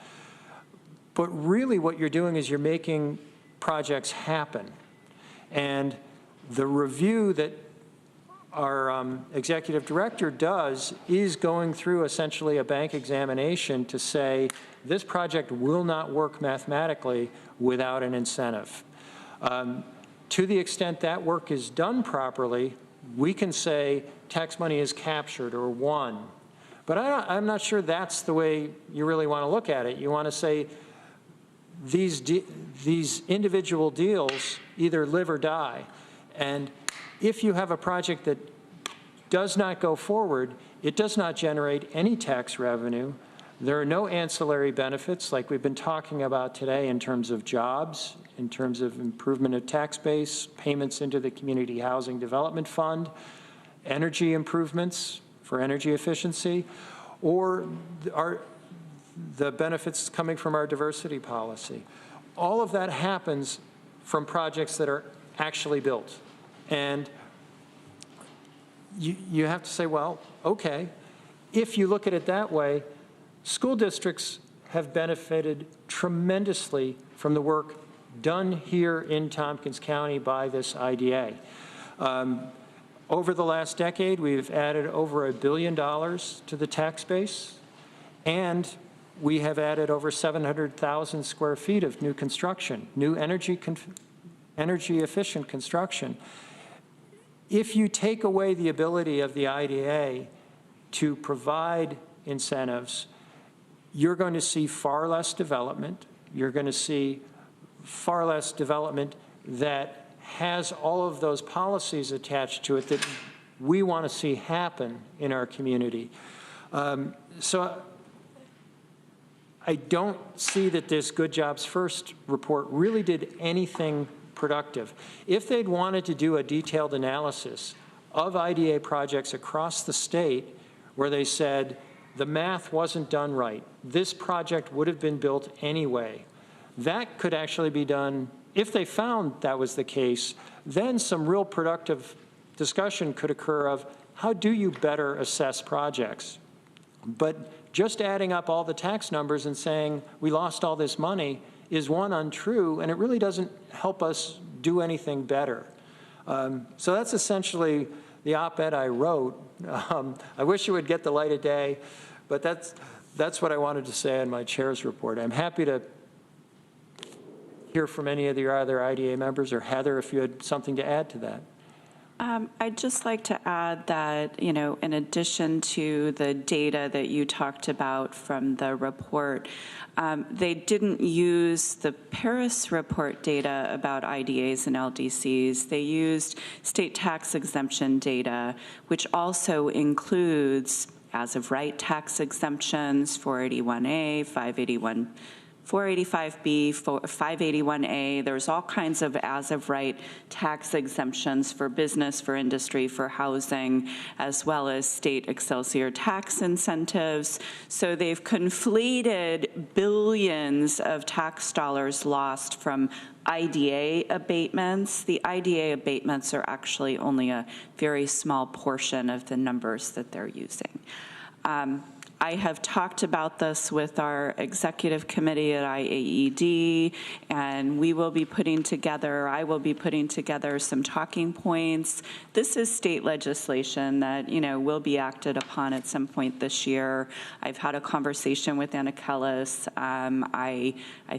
But really what you're doing is you're making projects happen. And the review that our executive director does is going through essentially a bank examination to say this project will not work mathematically without an incentive. To the extent that work is done properly, we can say tax money is captured or won. But I'm not sure that's the way you really want to look at it. You want to say these individual deals either live or die. And if you have a project that does not go forward, it does not generate any tax revenue. There are no ancillary benefits like we've been talking about today in terms of jobs, in terms of improvement of tax base, payments into the Community Housing Development Fund, energy improvements for energy efficiency, or the benefits coming from our diversity policy. All of that happens from projects that are actually built. And you have to say, well, okay, if you look at it that way, school districts have benefited tremendously from the work done here in Tompkins County by this IDA. Over the last decade, we've added over $1 billion to the tax base, and we have added over 700,000 square feet of new construction, new energy efficient construction. If you take away the ability of the IDA to provide incentives, you're going to see far less development. You're going to see far less development that has all of those policies attached to it that we want to see happen in our community. So I don't see that this Good Jobs First report really did anything productive. If they'd wanted to do a detailed analysis of IDA projects across the state where they said the math wasn't done right, this project would have been built anyway, that could actually be done. If they found that was the case, then some real productive discussion could occur of how do you better assess projects. But just adding up all the tax numbers and saying we lost all this money is, one, untrue, and it really doesn't help us do anything better. So that's essentially the op-ed I wrote. I wish it would get the light of day, but that's what I wanted to say in my chair's report. I'm happy to hear from any of the other IDA members, or Heather, if you had something to add to that. I'd just like to add that, you know, in addition to the data that you talked about from the report, they didn't use the Paris report data about IDAs and LDCs. They used state tax exemption data, which also includes as-of-right tax exemptions, 481A, 485B, 581A. There's all kinds of as-of-right tax exemptions for business, for industry, for housing, as well as state Excelsior tax incentives. So they've conflated billions of tax dollars lost from IDA abatements. The IDA abatements are actually only a very small portion of the numbers that they're using. I have talked about this with our executive committee at IAED, and I will be putting together some talking points. This is state legislation that, you know, will be acted upon at some point this year. I've had a conversation with Anna Kellis. I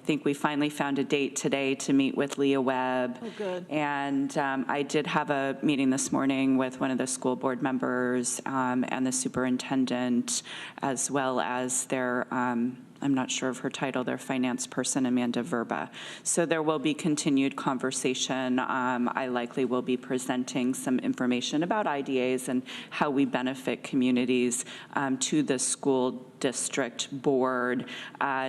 think we finally found a date today to meet with Leah Webb. Oh, good. And I did have a meeting this morning with one of the school board members and the superintendent, as well as their, I'm not sure of her title, their finance person, Amanda Verba. So there will be continued conversation. I likely will be presenting some information about IDAs and how we benefit communities to the school district board,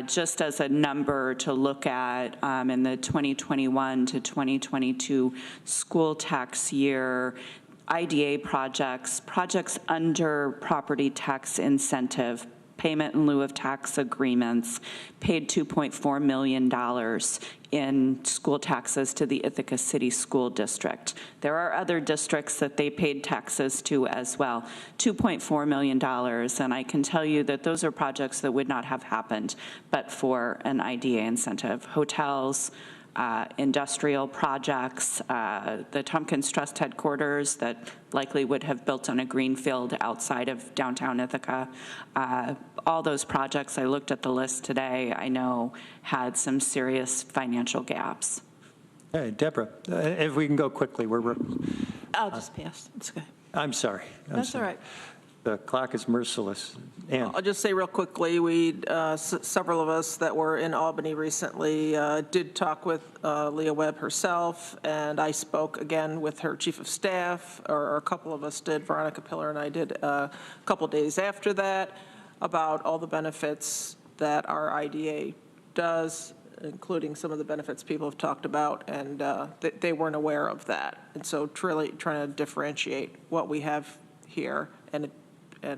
just as a number to look at in the 2021 to 2022 school tax year. IDA projects under property tax incentive, payment in lieu of tax agreements, paid $2.4 million in school taxes to the Ithaca City School District. There are other districts that they paid taxes to as well, $2.4 million, and I can tell you that those are projects that would not have happened but for an IDA incentive. Hotels, industrial projects, the Tompkins Trust headquarters that likely would have built on a green field outside of downtown Ithaca. All those projects, I looked at the list today, I know had some serious financial gaps. Hey, Deborah, if we can go quickly, I'll just pass. It's okay. I'm sorry. That's all right. The clock is merciless. Ann. I'll just say real quickly, several of us that were in Albany recently did talk with Leah Webb herself, and I spoke again with her chief of staff, or a couple of us did, Veronica Pillar and I did a couple days after that, about all the benefits that our IDA does, including some of the benefits people have talked about, and they weren't aware of that. And so truly trying to differentiate what we have here, and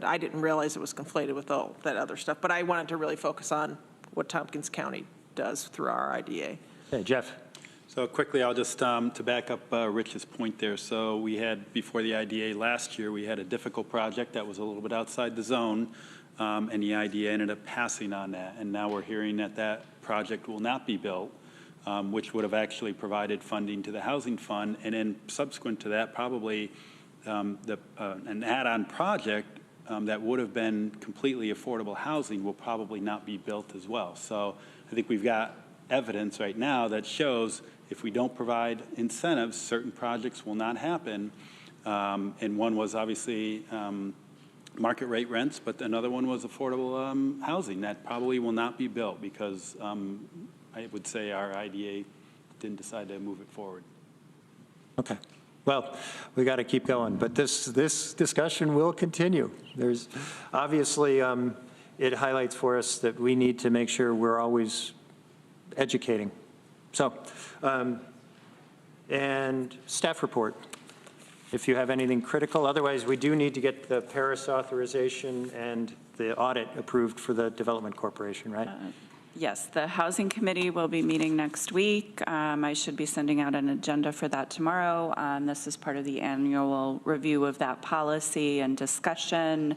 I didn't realize it was conflated with all that other stuff, but I wanted to really focus on what Tompkins County does through our IDA. Hey, Jeff. So quickly, I'll just, to back up Rich's point there. So we had, before the IDA last year, we had a difficult project that was a little bit outside the zone, and the IDA ended up passing on that. And now we're hearing that that project will not be built, which would have actually provided funding to the housing fund. And then subsequent to that, probably an add-on project that would have been completely affordable housing will probably not be built as well. So I think we've got evidence right now that shows if we don't provide incentives, certain projects will not happen. And one was obviously market rate rents, but another one was affordable housing that probably will not be built because I would say our IDA didn't decide to move it forward. Okay. Well, we got to keep going, but this discussion will continue. There's obviously, it highlights for us that we need to make sure we're always educating. So, and staff report, if you have anything critical. Otherwise, we do need to get the Paris authorization and the audit approved for the Development Corporation, right? Yes, the Housing Committee will be meeting next week. I should be sending out an agenda for that tomorrow. This is part of the annual review of that policy and discussion.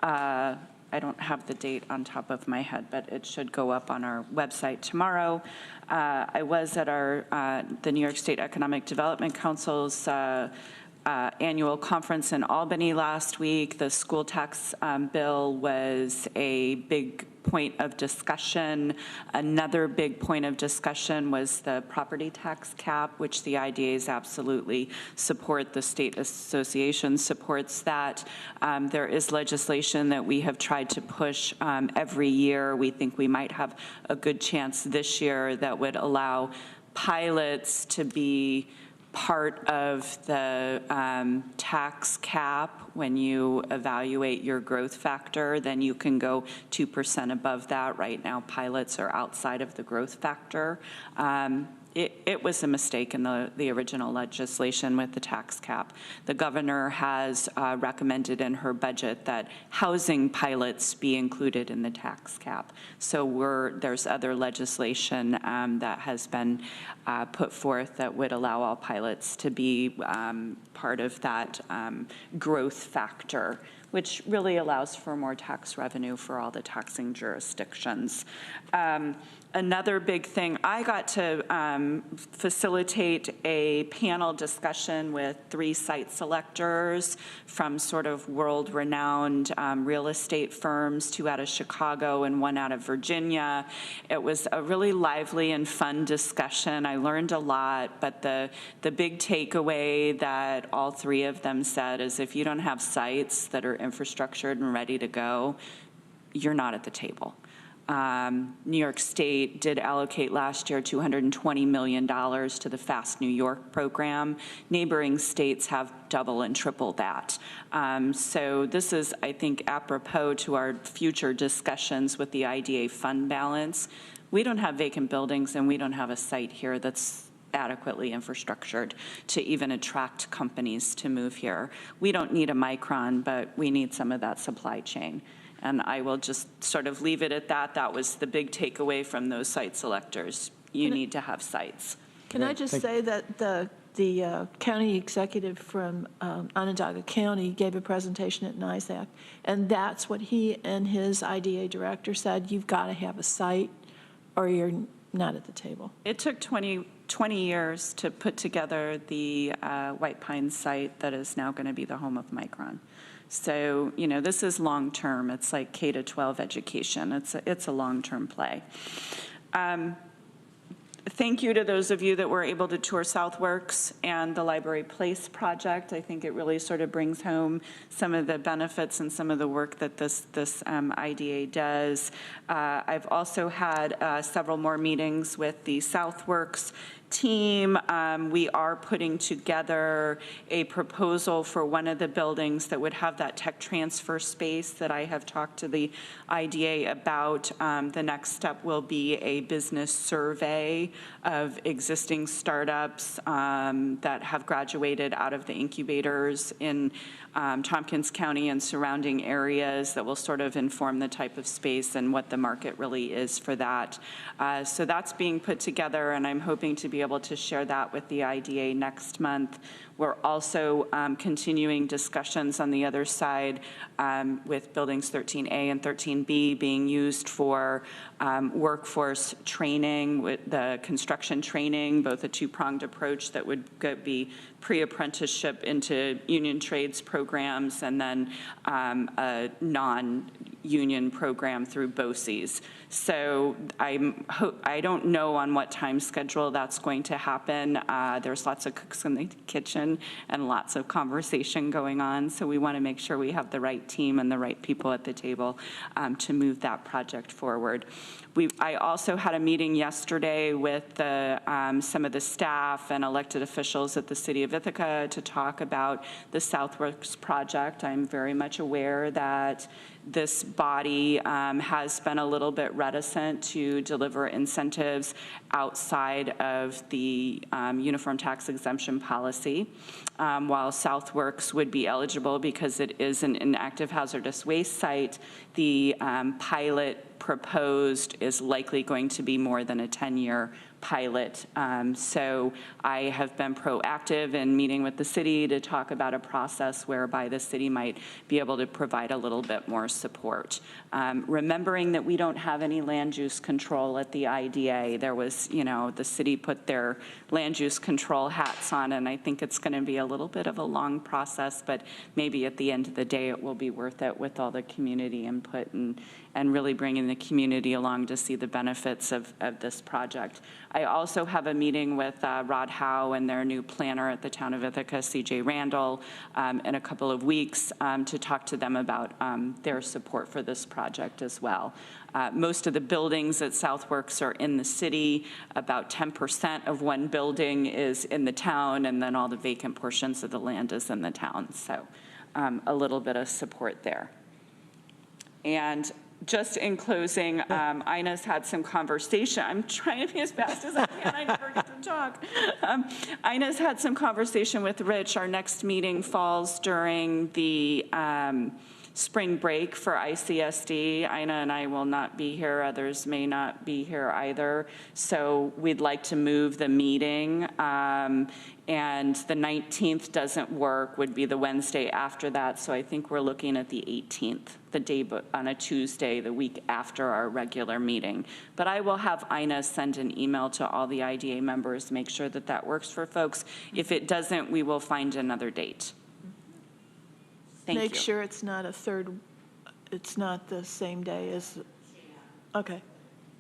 I don't have the date on top of my head, but it should go up on our website tomorrow. I was at the New York State Economic Development Council's annual conference in Albany last week. The school tax bill was a big point of discussion. Another big point of discussion was the property tax cap, which the IDAs absolutely support. The state association supports that. There is legislation that we have tried to push every year. We think we might have a good chance this year that would allow pilots to be part of the tax cap. When you evaluate your growth factor, then you can go 2% above that. Right now, pilots are outside of the growth factor. It was a mistake in the original legislation with the tax cap. The governor has recommended in her budget that housing pilots be included in the tax cap. So there's other legislation that has been put forth that would allow all pilots to be part of that growth factor, which really allows for more tax revenue for all the taxing jurisdictions. Another big thing, I got to facilitate a panel discussion with 3 site selectors from sort of world-renowned real estate firms, 2 out of Chicago and 1 out of Virginia. It was a really lively and fun discussion. I learned a lot, but the big takeaway that all 3 of them said is if you don't have sites that are infrastructured and ready to go, you're not at the table. New York State did allocate last year $220 million to the Fast New York program. Neighboring states have double and triple that. So this is, I think, apropos to our future discussions with the IDA fund balance. We don't have vacant buildings, and we don't have a site here that's adequately infrastructured to even attract companies to move here. We don't need a Micron, but we need some of that supply chain. And I will just sort of leave it at that. That was the big takeaway from those site selectors. You need to have sites. Can I just say that the county executive from Onondaga County gave a presentation at NISAC, and that's what he and his IDA director said, you've got to have a site or you're not at the table. It took 20 years to put together the White Pines site that is now going to be the home of Micron. So, this is long-term. It's like K-12 education. It's a long-term play. Thank you to those of you that were able to tour Southworks and the Library Place project. I think it really sort of brings home some of the benefits and some of the work that this IDA does. I've also had several more meetings with the Southworks team. We are putting together a proposal for one of the buildings that would have that tech transfer space that I have talked to the IDA about. The next step will be a business survey of existing startups that have graduated out of the incubators in Tompkins County and surrounding areas that will sort of inform the type of space and what the market really is for that. So that's being put together, and I'm hoping to be able to share that with the IDA next month. We're also continuing discussions on the other side with buildings 13A and 13B being used for workforce training, with the construction training, both a two-pronged approach that would be pre-apprenticeship into union trades programs and then a non-union program through BOCES. So I don't know on what time schedule that's going to happen. There's lots of cooks in the kitchen and lots of conversation going on. So we want to make sure we have the right team and the right people at the table to move that project forward. I also had a meeting yesterday with some of the staff and elected officials at the City of Ithaca to talk about the Southworks project. I'm very much aware that this body has been a little bit reticent to deliver incentives outside of the uniform tax exemption policy, while Southworks would be eligible because it is an inactive hazardous waste site. The pilot proposed is likely going to be more than a 10-year pilot. So I have been proactive in meeting with the city to talk about a process whereby the city might be able to provide a little bit more support. Remembering that we don't have any land use control at the IDA. There was, the city put their land use control hats on, and I think it's going to be a little bit of a long process, but maybe at the end of the day it will be worth it with all the community input and really bringing the community along to see the benefits of this project. I also have a meeting with Rod Howe and their new planner at the town of Ithaca, CJ Randall, in a couple of weeks to talk to them about their support for this project as well. Most of the buildings at Southworks are in the city. About 10% of one building is in the town, and then all the vacant portions of the land is in the town. So a little bit of support there. And just in closing, Ina's had some conversation. I'm trying to be as fast as I can. I never get to talk. Ina's had some conversation with Rich. Our next meeting falls during the spring break for ICSD. Ina and I will not be here. Others may not be here either. So we'd like to move the meeting. And the 19th doesn't work, would be the Wednesday after that. So I think we're looking at the 18th, the day on a Tuesday, the week after our regular meeting. But I will have Ina send an email to all the IDA members, make sure that that works for folks. If it doesn't, we will find another date. Thank you. Make sure it's not it's not the same day as, okay.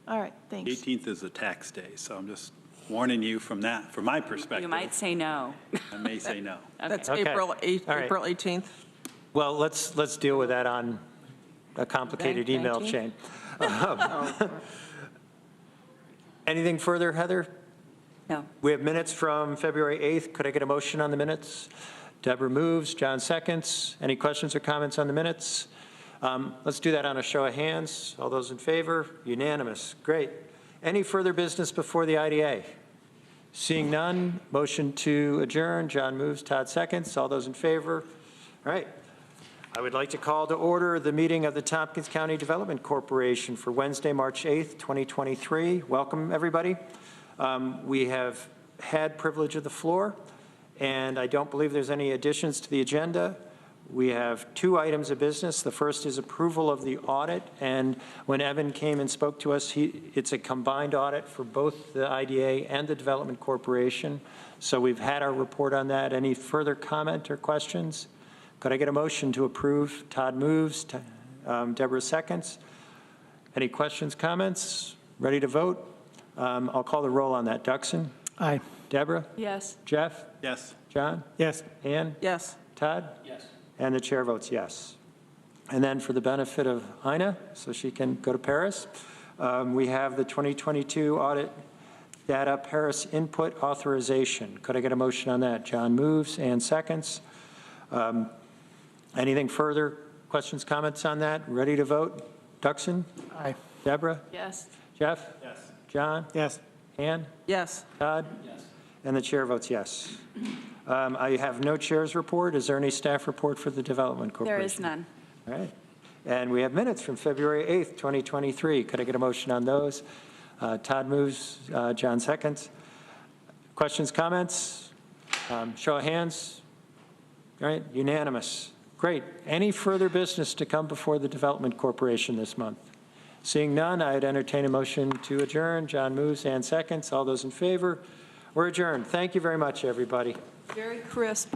All right, thanks. 18th is a tax day, so I'm just warning you from my perspective. You might say no. I may say no. Okay. That's Okay. April All right. 18th. Well, let's deal with that on a complicated email 19th? chain. Anything further, Heather? No. We have minutes from February 8th. Could I get a motion on the minutes? Deborah moves, John seconds. Any questions or comments on the minutes? Let's do that on a show of hands. All those in favor? Unanimous. Great. Any further business before the IDA? Seeing none, motion to adjourn. John moves, Todd seconds. All those in favor? All right. I would like to call to order the meeting of the Tompkins County Development Corporation for Wednesday, March 8th, 2023. Welcome, everybody. We have had privilege of the floor, and I don't believe there's any additions to the agenda. We have two items of business. The first is approval of the audit, and when Evan came and spoke to us, it's a combined audit for both the IDA and the Development Corporation. So we've had our report on that. Any further comment or questions? Could I get a motion to approve? Todd moves, Deborah seconds. Any questions, comments? Ready to vote? I'll call the roll on that. Duxon? Aye. Deborah? Yes. Jeff? Yes. John? Yes. Ann? Yes. Todd? Yes. And the chair votes yes. And then for the benefit of Ina, so she can go to Paris, we have the 2022 audit data Paris input authorization. Could I get a motion on that? John moves, Ann seconds. Anything further? Questions, comments on that? Ready to vote? Duxon? Aye. Deborah? Yes. Jeff? Yes. John? Yes. Ann? Yes. Todd? Yes. And the chair votes yes. I have no chair's report. Is there any staff report for the Development Corporation? There is none. All right. And we have minutes from February 8th, 2023. Could I get a motion on those? Todd moves, John seconds. Questions, comments? Show of hands. All right, unanimous. Great. Any further business to come before the Development Corporation this month? Seeing none, I'd entertain a motion to adjourn. John moves, Ann seconds. All those in favor? We're adjourned. Thank you very much, everybody. Very crisp.